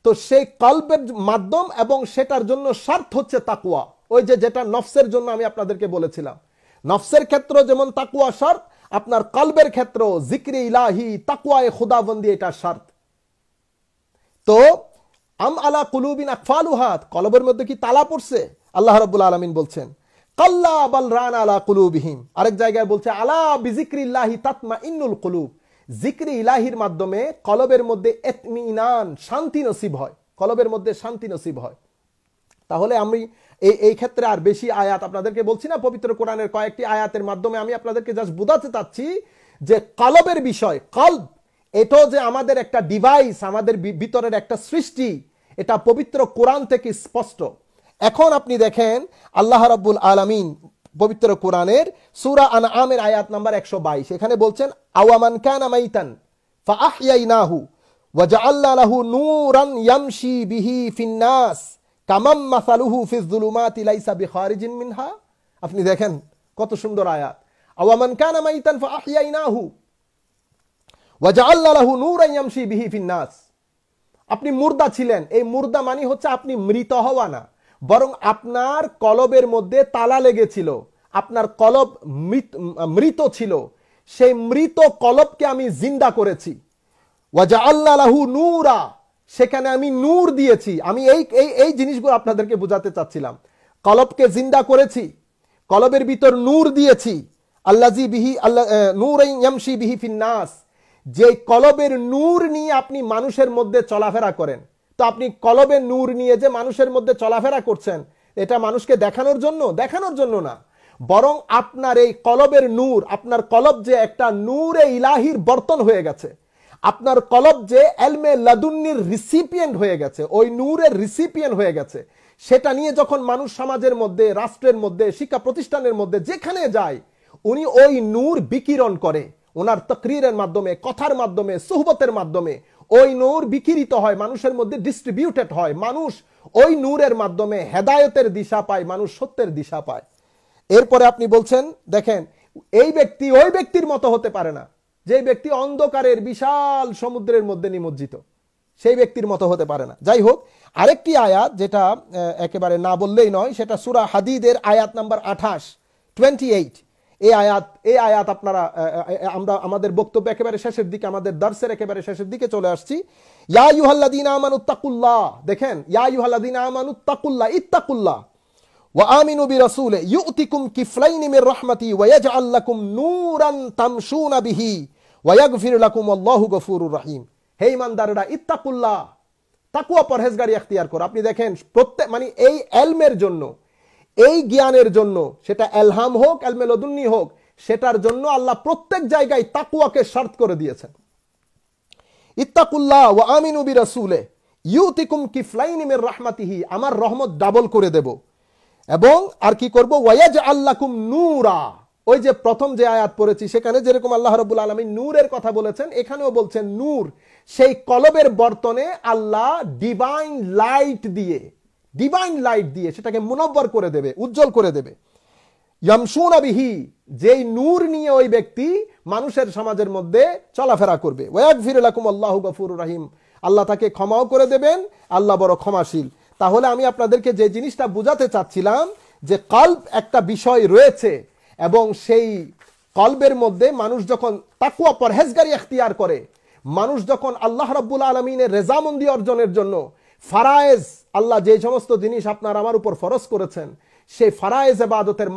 তো সেই কলবের মাধ্যম এবং সেটার জন্য শর্ত হচ্ছে তাকওয়া। ওই যে যেটা নফসের জন্য আমি আপনাদেরকে বলেছিলাম, নফসের ক্ষেত্রে যেমন তাকওয়া শর্ত, আপনার কলবের ক্ষেত্রেও জিক্রে ইলাহি তাকওয়ায়ে খুদাবন্দি এটা শর্ত। তো আম আলা কুলুবিন আকফালুহা, কলবের মধ্যে কি তালা পড়ছে? আল্লাহ রাব্বুল আলামিন বলছেন কাল্লা বাল রান আলা কুলুবিহিম। আরেক জায়গায় বলছে আলা বিজিক্রিল্লাহি তাতমাইন্নুল কুলুব। জিক্রি ইলাহির মাধ্যমে কলবের মধ্যে ইতমিনান, শান্তি নসিব হয়, কলবের মধ্যে শান্তি নসিব হয়। তাহলে আমি এই ক্ষেত্রে আর বেশি আয়াত আপনাদেরকে বলছি না, পবিত্র কোরআনের কয়েকটি আয়াতের মাধ্যমে আমি আপনাদেরকে জাস্ট বোঝাতে চাচ্ছি যে কলবের বিষয়, কলব এটাও যে আমাদের একটা ডিভাইস, আমাদের ভিতরের একটা সৃষ্টি, এটা পবিত্র কোরআন থেকে স্পষ্ট। এখন আপনি দেখেন আল্লাহ রাব্বুল আলামিন পবিত্র কোরআনের সূরা আনআমের আয়াত নাম্বার 122, এখানে বলছেন আওয়ামান কানা মাইতান ফাআহইয়াইনাহু ওয়াজআলনা লাহু নূরান ইয়ামশি বিহি ফিন-নাস কামাম মাসালুহু ফিয-যুলুমাতি লাইসা বিখারিজিন মিনহা। আপনি দেখেন কত সুন্দর আয়াত, আওয়ামান কানা মাইতান ফাআহইয়াইনাহু ওয়াজআলনা লাহু নূরান ইয়ামশি বিহি ফিন-নাস। আপনি মুর্দা ছিলেন, এই মুর্দা মানে হচ্ছে আপনি মৃত হওয়া না, বরং আপনার কলবের মধ্যে তালা লেগেছিল, আপনার কলব মৃত ছিল, সেই মৃত কলবকে আমি জিন্দা করেছি। ওয়াজআলনা লাহু নূরা, সেখানে আমি নূর দিয়েছি। আমি এই জিনিসগুলো আপনাদেরকে বোঝাতে চাচ্ছিলাম। কলবকে জিন্দা করেছি, কলবের ভিতর নূর দিয়েছি। আল্লাজি বিহি নূরান ইয়ামশি বিহি ফিন-নাস, যে কলবের নূর নিয়ে আপনি মানুষের মধ্যে চলাফেরা করেন। তো আপনি কলবের নূর নিয়ে যে মানুষের মধ্যে চলাফেরা করছেন, এটা মানুষকে দেখানোর জন্য? দেখানোর জন্য না, বরং আপনার এই কলবের নূর, আপনার কলব যে একটা নূরে ইলাহির বর্তন হয়ে গেছে, আপনার কলব যে এলমে লাদুন্নির রিসিপিয়েন্ট হয়ে গেছে, ওই নূরের রিসিপিয়েন্ট হয়ে গেছে, সেটা নিয়ে যখন মানুষ সমাজের মধ্যে, রাষ্ট্রের মধ্যে, শিক্ষা প্রতিষ্ঠানের মধ্যে যেখানে যায়, উনি ওই নূর বিকিরণ করে। ওনার তাকরীরের মাধ্যমে, কথার মাধ্যমে, সুহবতের মাধ্যমে ওই নূর বিকিরিত হয়, মানুষের মধ্যে ডিস্ট্রিবিউটেড হয়। মানুষ ওই নূরের মাধ্যমে হেদায়েতের দিশা পায়, মানুষ সত্যের দিশা পায়। এরপরে আপনি বলছেন দেখেন এই ব্যক্তি ওই ব্যক্তির মতো হতে পারে না, যে ব্যক্তি অন্ধকারের বিশাল সমুদ্রের মধ্যে নিমজ্জিত, সেই ব্যক্তির মতো হতে পারে না। যাই হোক, আরেকটি আয়াত যেটা একেবারে না বললেই নয়, সেটা সূরা হাদীদের আয়াত নাম্বার 28। এই আয়াত আপনারা, আমরা আমাদের বক্তব্য একেবারে শেষের দিকে, আমাদের দর্সের একেবারে শেষের দিকে চলে আসছি। ইয়া আইয়ুহাল্লাযীনা আমানুত্তাকুল্লাহ, দেখেন ইয়া আইয়ুহাল্লাযীনা আমানুত্তাকুল্লাহ ইত্তাকুল্লাহ ওয়া আমিনু বিরাসূলি ইউতিকুম কিফলাইনি মির রাহমাতি ওয়া ইয়াজআল লাকুম নূরান তামশুনা বিহি ওয়া ইয়াগফির লাকুম আল্লাহু গফুরুর রহিম। হে ঈমানদাররা, ইত্তাকুল্লাহ, তাকওয়া পরহেজগারি ইখতিয়ার করো। আপনি দেখেন প্রত্যেক মানে এই ইলমের জন্য, এই জ্ঞানের জন্য, সেটা এলহাম হোক, এলমে লদুন্নি হোক, সেটার জন্য আল্লাহ প্রত্যেক জায়গায় তাকওয়াকে শর্ত করে দিয়েছেন। ইত্তাকুল্লাহ ওয়া আমিনু বিরাসূলি ইউতিকুম কিফলাইনি মির রাহমাতিহি, আমার রহমত ডাবল করে দেব। এবং আর কি করব? ওয়া ইয়াজআল লাকুম নূরা, ওই যে প্রথম যে আয়াত পড়েছি সেখানে যেরকম আল্লাহ রাব্বুল আলামিন নূরের কথা বলেছেন, এখানেও বলছেন নূর। সেই কলবের বর্তনে আল্লাহ ডিভাইন লাইট দিয়ে সেটাকে মুনব্বর করে দেবে, উজ্জ্বল করে দেবে। ইয়ামশুনা বিহি, যেই নূর নিয়ে ওই ব্যক্তি মানুষের সমাজের মধ্যে চলাফেরা করবে। ওয়া ইয়াগফির লাকুম আল্লাহু গফুরুর রহিম, আল্লাহ তাকে ক্ষমাও করে দেবেন, আল্লাহ বড় ক্ষমাশীল। তাহলে আমি আপনাদেরকে যে জিনিসটা বোঝাতে চাচ্ছিলাম যে কলব একটা বিষয় রয়েছে, এবং সেই কলবের মধ্যে মানুষ যখন তাকওয়া পরহেজগারি ইখতিয়ার করে, মানুষ যখন আল্লাহ রাব্বুল আলামিনের রেজামন্দি অর্জনের জন্য ফারায়েজ, আল্লাহ যে সমস্ত জিনিস আপনার আমার উপর ফরজ করেছেন, সেই ফারায়েজ ইবাদতের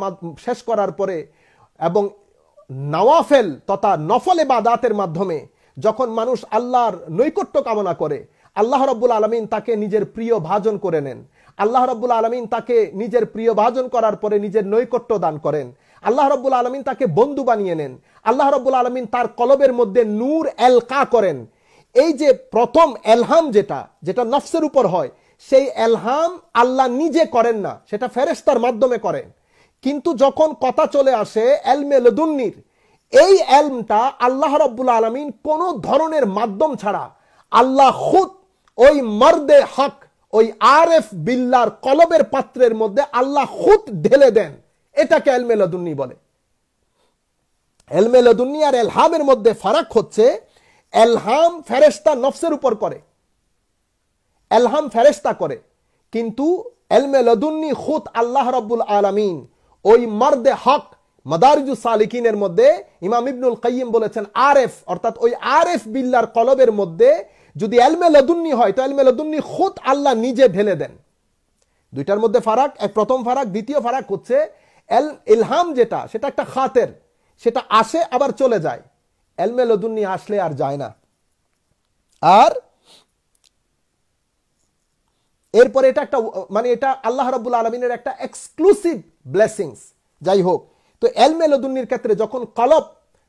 শেষ করার পরে এবং নওয়াফেল তথা নফল ইবাদাতের মাধ্যমে যখন মানুষ আল্লাহর নৈকট্য কামনা করে, আল্লাহ রাব্বুল আলামিন তাকে নিজের প্রিয় ভাজন করে নেন। আল্লাহ রাব্বুল আলামিন তাকে নিজের প্রিয় ভাজন করার পরে নিজের নৈকট্য দান করেন। আল্লাহ রাব্বুল আলামিন তাকে বন্ধু বানিয়ে নেন। আল্লাহ রাব্বুল আলামিন তার কলবের মধ্যে নূর এলকা করেন। এই যে প্রথম এলহাম যেটা নফসের উপর হয়, সেই এলহাম আল্লাহ নিজে করেন না, সেটা ফেরেশতার মাধ্যমে করেন। কিন্তু যখন কথা চলে আসে এলমে লদুন্নির, এই এলমটা আল্লাহ রাব্বুল আলামিন কোন ধরনের মাধ্যম ছাড়া আল্লাহ খুদ ওই মর্দে হক, ওই আরেফ বিল্লাহর কলবের পাত্রের মধ্যে আল্লাহ খুদ ঢেলে দেন, এটাকে ইলমে লাদুন্নি বলে। ইলমে লাদুন্নি আর ইলহামের মধ্যে ফারাক হচ্ছে, ইলহাম ফেরেশতা নফসের উপর করে, ইলহাম ফেরেশতা করে, কিন্তু ইলমে লাদুন্নি খুদ আল্লাহ রাব্বুল আলামিন ওই মারদে হক মাদারিজুস সালিকিনের মধ্যে ইমাম ইবনুল কাইয়িম বলেছেন আরেফ, অর্থাৎ ওই আরেফ বিল্লাহর কলবের মধ্যে যদি ইলমে লাদুন্নি হয় তো ইলমে লাদুন্নি খুদ আল্লাহ নিজে ঢেলে দেন। দুইটার মধ্যে ফারাক, এক প্রথম ফারাক। দ্বিতীয় ফারাক হচ্ছে ইলহাম যেটা, সেটা একটা খাতের, সেটা আসে আবার চলে যায়। ইলমে লাদুন্নি আসলে আর যায় না। আর এরপরে এটা একটা মানে এটা আল্লাহ রাব্বুল আলামিনের একটা এক্সক্লুসিভ ব্লেসিংস। যাই হোক, তো ইলমে লাদুন্নির ক্ষেত্রে যখন কলব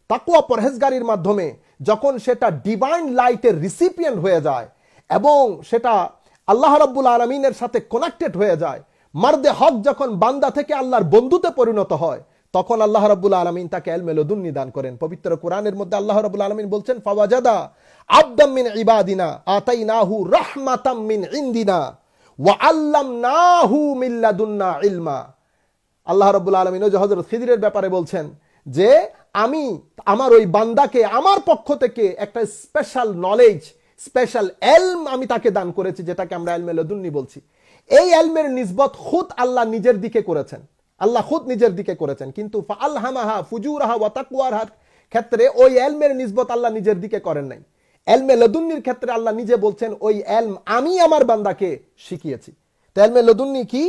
তাকওয়া পরহেজগারির মাধ্যমে যখন সেটা ডিভাইন লাইটের রিসিপিয়েন্ট হয়ে যায় এবং সেটা আল্লাহ রাব্বুল আলামিনের সাথে কানেক্টেড হয়ে যায়, মারদে হক যখন বান্দা থেকে আল্লাহর বন্ধুতে পরিণত হয়, তখন আল্লাহ রাব্বুল আলামিন তাকে ইলমে লাদুন্নি দান করেন। পবিত্র কোরআনের মধ্যে আল্লাহ রাব্বুল আলামিন বলছেন, ফাওয়াজাদা আবদাম মিন ইবাদিনা আতাইনাহু রাহমাতাম মিন ইনদিনা ওয়া আল্লামনাহু মিন লাদুন্না ইলমা। আল্লাহ রাব্বুল আলামিন ওই হযরত খিদিরের ব্যাপারে বলছেন যে আমি আমার ওই বান্দাকে আমার পক্ষ থেকে একটা স্পেশাল নলেজ, স্পেশাল ইলম আমি তাকে দান করেছি, যেটাকে আমরা ইলমে লাদুন্নি বলছি। এই ইলমের নিসবত খুদ আল্লাহ নিজের দিকে করেছেন, আল্লাহ খুদ নিজের দিকে করেছেন, কিন্তু ফাআলহামাহা ফুজুরাহা ওয়া তাকওয়ার ক্ষেত্রে ওই ইলমের নিসবত আল্লাহ নিজের দিকে করেন নাই। ইলমে লাদুন্নির ক্ষেত্রে আল্লাহ নিজে বলছেন ওই ইলম আমি আমার বান্দাকে শিখিয়েছি। তো ইলমে লাদুন্নি কি,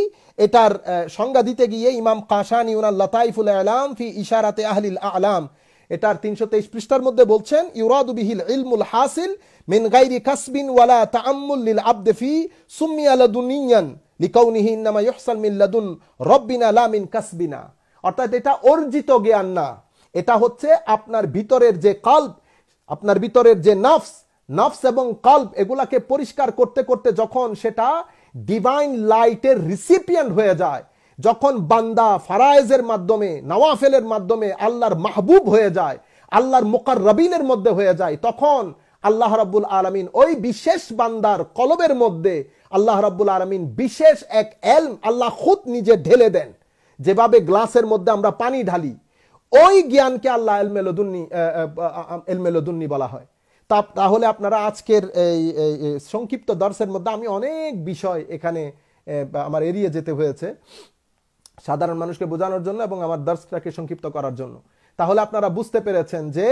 এটার সংজ্ঞা দিতে গিয়ে ইমাম কাশানি উনার লাতাইফুল ইলাম ফি ইশারাতে আহলিল আলাম এটার 323 পৃষ্ঠার মধ্যে বলছেন, ইউরাদু বিহিল ইলমুল হাসিল মিন গায়রি কাসবিন ওয়ালা তাআম্মুল লিল আবদ ফি সুমিয়া লাদুনিয়ান লিকাউনিহি ইনমা ইহসাল মিন লাদুন রাব্বিনা লা মিন কাসবিনা। অর্থাৎ এটা অর্জিত জ্ঞান না, এটা হচ্ছে আপনার ভিতরের যে কলব, আপনার ভিতরের যে নফস এবং কলব, এগুলাকে পরিষ্কার করতে করতে যখন সেটা ডিভাইন লাইটের রিসিপিয়েন্ট হয়ে যায়, যখন বান্দা ফারায়েজের মাধ্যমে নওয়াফেলের মাধ্যমে আল্লাহর মাহবুব হয়ে যায়, আল্লাহর মুকাররাবিনের মধ্যে হয়ে যায়, তখন আল্লাহ রাব্বুল আলামিন ওই বিশেষ বান্দার কলবের মধ্যে আল্লাহ রাব্বুল আলামিন বিশেষ এক ইলম আল্লাহ খুদ নিজে ঢেলে দেন। যেভাবে গ্লাসের মধ্যে আমরা পানি ঢালি, ওই জ্ঞানকে আল্লাহ ইলমে লাদুন্নি বলা হয়। তাহলে আপনারা আজকের এই সংক্ষিপ্ত দর্শের মধ্যে আমি অনেক বিষয় এখানে আমার এড়িয়ে যেতে হয়েছে সাধারণ মানুষকে বোঝানোর জন্য এবং আমার দর্শটাকে সংক্ষিপ্ত করার জন্য। তাহলে আপনারা বুঝতে পেরেছেন যে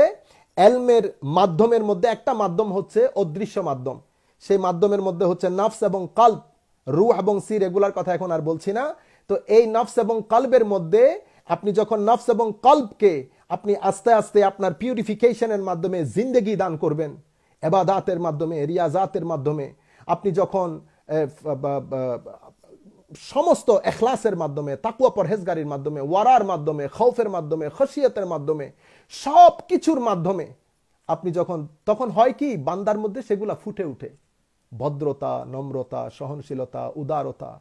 ইলমের মাধ্যমের মধ্যে একটা মাধ্যম হচ্ছে অদৃশ্য মাধ্যম, সেই মাধ্যমের মধ্যে হচ্ছে নফস এবং কলব, রূহ এবং সির, এগুলার কথা এখন আর বলছি না। তো এই নফস এবং কলবের মধ্যে আপনি যখন নফস এবং কলবকে আপনি আস্তে আস্তে আপনার পিউরিফিকেশনের মাধ্যমে জিন্দেগি দান করবেন, ইবাদাতের মাধ্যমে, রিয়াজাতের মাধ্যমে, আপনি যখন সমস্ত ইখলাসের মাধ্যমে, তাকওয়া পরহেজগারির মাধ্যমে, ওয়ারার মাধ্যমে, খৌফের মাধ্যমে, খশিয়তের মাধ্যমে, সব কিছুর মাধ্যমে আপনি তখন হয় কি বান্দার মধ্যে সেগুলা ফুটে উঠে, ভদ্রতা, নম্রতা, সহনশীলতা, উদারতা,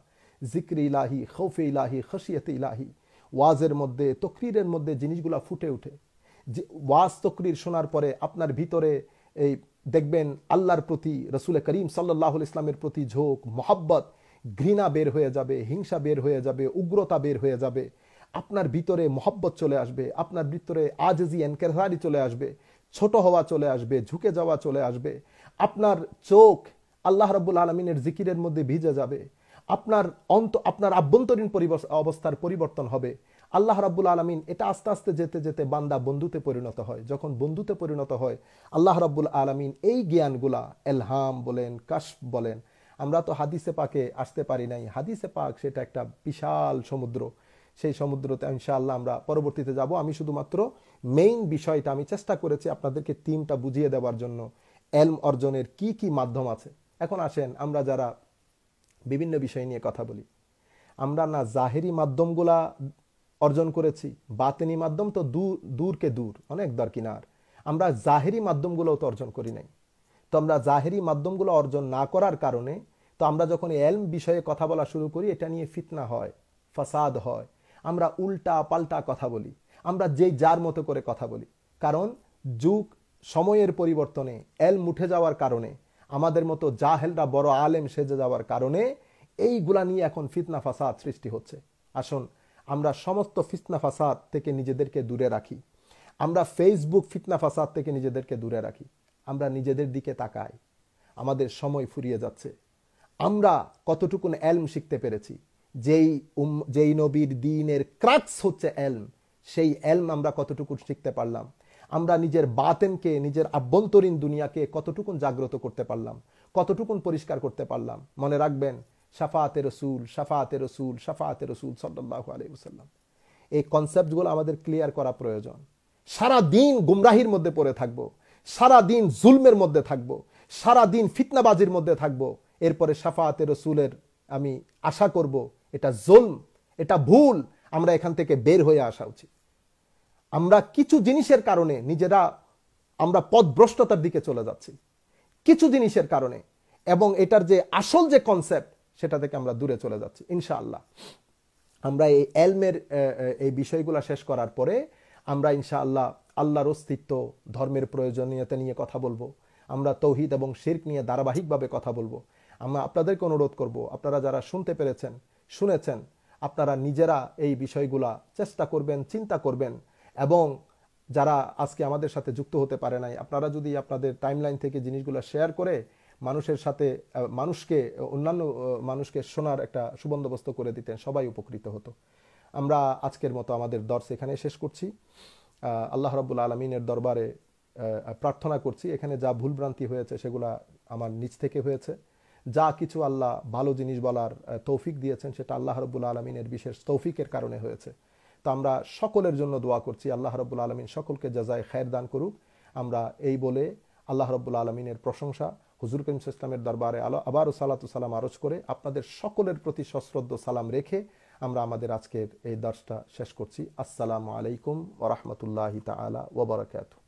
জিক্রি ইলাহি, খৌফে ইলাহি, খশিয়তে ইলাহি, ওয়াজের মধ্যে, তকরিরের মধ্যে জিনিসগুলা ফুটে উঠে। ওয়াজ তকরির শোনার পরে আপনার ভিতরে এই দেখবেন আল্লাহর প্রতি, রসুল করিম সাল্লাল্লাহু আলাইহি ইসলামের প্রতি ঝোঁক, মোহাব্বত, ঘৃণা বের হয়ে যাবে, হিংসা বের হয়ে যাবে, উগ্রতা বের হয়ে যাবে, আপনার ভিতরে মোহাব্বত চলে আসবে, আপনার ভিতরে আজজি এনকেসারি চলে আসবে, ছোট হওয়া চলে আসবে, ঝুঁকে যাওয়া চলে আসবে, আপনার চোখ আল্লাহ রাব্বুল আলামিনের জিকিরের মধ্যে ভিজে যাবে, আপনার আভ্যন্তরীণ অবস্থার পরিবর্তন হবে। আল্লাহ রাব্বুল আলামিন এটা আস্তে আস্তে যেতে যেতে বান্দা বন্ধুতে পরিণত হয়। যখন বন্ধুতে পরিণত হয় আল্লাহ রাব্বুল আলামিন এই জ্ঞানগুলা, ইলহাম বলেন, কাশফ বলেন, আমরা তো হাদিসে পাকে আসতে পারি নাই। হাদিসে পাক সেটা একটা বিশাল সমুদ্র, সেই সমুদ্রতে ইনশাআল্লাহ আমরা পরবর্তীতে যাব। আমি শুধুমাত্র মেইন বিষয়টা আমি চেষ্টা করেছি আপনাদেরকে থিমটা বুঝিয়ে দেওয়ার জন্য, ইলম অর্জনের কি কি মাধ্যম আছে। এখন আসেন আমরা যারা বিভিন্ন বিষয় নিয়ে কথা বলি, আমরা না জাহেরি মাধ্যমগুলা অর্জন করেছি, বাতিনি মাধ্যম তো দূরকে দূর, অনেক দরকিনার, আমরা জাহেরি মাধ্যমগুলোও তো অর্জন করি নাই। তো আমরা জাহেরি মাধ্যমগুলো অর্জন না করার কারণে তো আমরা যখন ইলম বিষয়ে কথা বলা শুরু করি, এটা নিয়ে ফিতনা হয়, ফাসাদ হয়, আমরা উল্টা পাল্টা কথা বলি, আমরা যার মতো করে কথা বলি। কারণ যুগ সময়ের পরিবর্তনে, ইলম উঠে যাওয়ার কারণে আমাদের মতো জাহেলরা বড় আলেম সেজে যাওয়ার কারণে এইগুলা নিয়ে এখন ফিতনা ফাসাদ সৃষ্টি হচ্ছে। আসুন আমরা সমস্ত ফিতনা ফাসাদ থেকে নিজেদেরকে দূরে রাখি। আমরা ফেসবুক ফিতনা ফাসাদ থেকে নিজেদেরকে দূরে রাখি। আমরা নিজেদের দিকে তাকাই। আমাদের সময় ফুরিয়ে যাচ্ছে। আমরা কতটুকুন এলম শিখতে পেরেছি? যেই নবীর দ্বীনের ক্রাক্স হচ্ছে এলম, সেই এলম আমরা কতটুকু শিখতে পারলাম? আমরা নিজের বাতেনকে, নিজের আভ্যন্তরীণ দুনিয়াকে কতটুকুন জাগ্রত করতে পারলাম, কতটুকুন পরিষ্কার করতে পারলাম? মনে রাখবেন, শাফাআতে রসুল, শাফাআতে রসুল, শাফাআতে রসুল সাল্লাল্লাহু আলাইহি ওয়াসাল্লাম। এই কনসেপ্টগুলো আমাদের ক্লিয়ার করা প্রয়োজন। সারা দিন গুমরাহির মধ্যে পড়ে থাকবো, সারা দিন জুলমের মধ্যে থাকবো, সারা দিন ফিতনাবাজির মধ্যে থাকবো, এরপরে শাফাআতে রসুলের আমি আশা করব, এটা জুলম, এটা ভুল। আমরা এখান থেকে বের হয়ে আসা উচিত। আমরা কিছু জিনিসের কারণে নিজেরা আমরা পথভ্রষ্টতার দিকে চলে যাচ্ছি, কিছু জিনিসের কারণে, এবং এটার যে আসল যে কনসেপ্ট সেটা থেকে আমরা দূরে চলে যাচ্ছি। ইনশাআল্লাহ আমরা এই এলমের এই বিষয়গুলো শেষ করার পরে আমরা ইনশাআল্লাহ আল্লাহর অস্তিত্ব, ধর্মের প্রয়োজনীয়তা নিয়ে কথা বলবো। আমরা তৌহিদ এবং শিরক নিয়ে ধারাবাহিকভাবে কথা বলবো। আমরা আপনাদেরকে অনুরোধ করব, আপনারা যারা শুনতে পেরেছেন, শুনেছেন, আপনারা নিজেরা এই বিষয়গুলা চেষ্টা করবেন, চিন্তা করবেন, এবং যারা আজকে আমাদের সাথে যুক্ত হতে পারে নাই, আপনারা যদি আপনাদের টাইমলাইন থেকে জিনিসগুলো শেয়ার করে মানুষের সাথে অন্যান্য মানুষকে শোনার একটা সুবন্দোবস্ত করে দিতেন, সবাই উপকৃত হতো। আমরা আজকের মতো আমাদের দর্স এখানে শেষ করছি। আল্লাহ রাব্বুল আলামিনের দরবারে প্রার্থনা করছি, এখানে যা ভুলভ্রান্তি হয়েছে সেগুলা আমার নিজ থেকে হয়েছে। যা কিছু আল্লাহ ভালো জিনিস বলার তৌফিক দিয়েছেন সেটা আল্লাহ রাব্বুল আলামিনের বিশেষ তৌফিকের কারণে হয়েছে। তো আমরা সকলের জন্য দোয়া করছি, আল্লাহ রাব্বুল আলামিন সকলকে জাযায়ে খায়ের দান করুক। আমরা এই বলে আল্লাহ রাব্বুল আলামিনের প্রশংসা, হুজুর করিম সাল্লাল্লাহু আলাইহি ওয়াসাল্লামের দরবারে আবারও সালাতু সালাম আরজ করে আপনাদের সকলের প্রতি সশ্রদ্ধ সালাম রেখে আমরা আমাদের আজকের এই দর্শটা শেষ করছি। আসসালামু আলাইকুম ওয়া রাহমাতুল্লাহি তাআলা ওয়া বারাকাতুহু।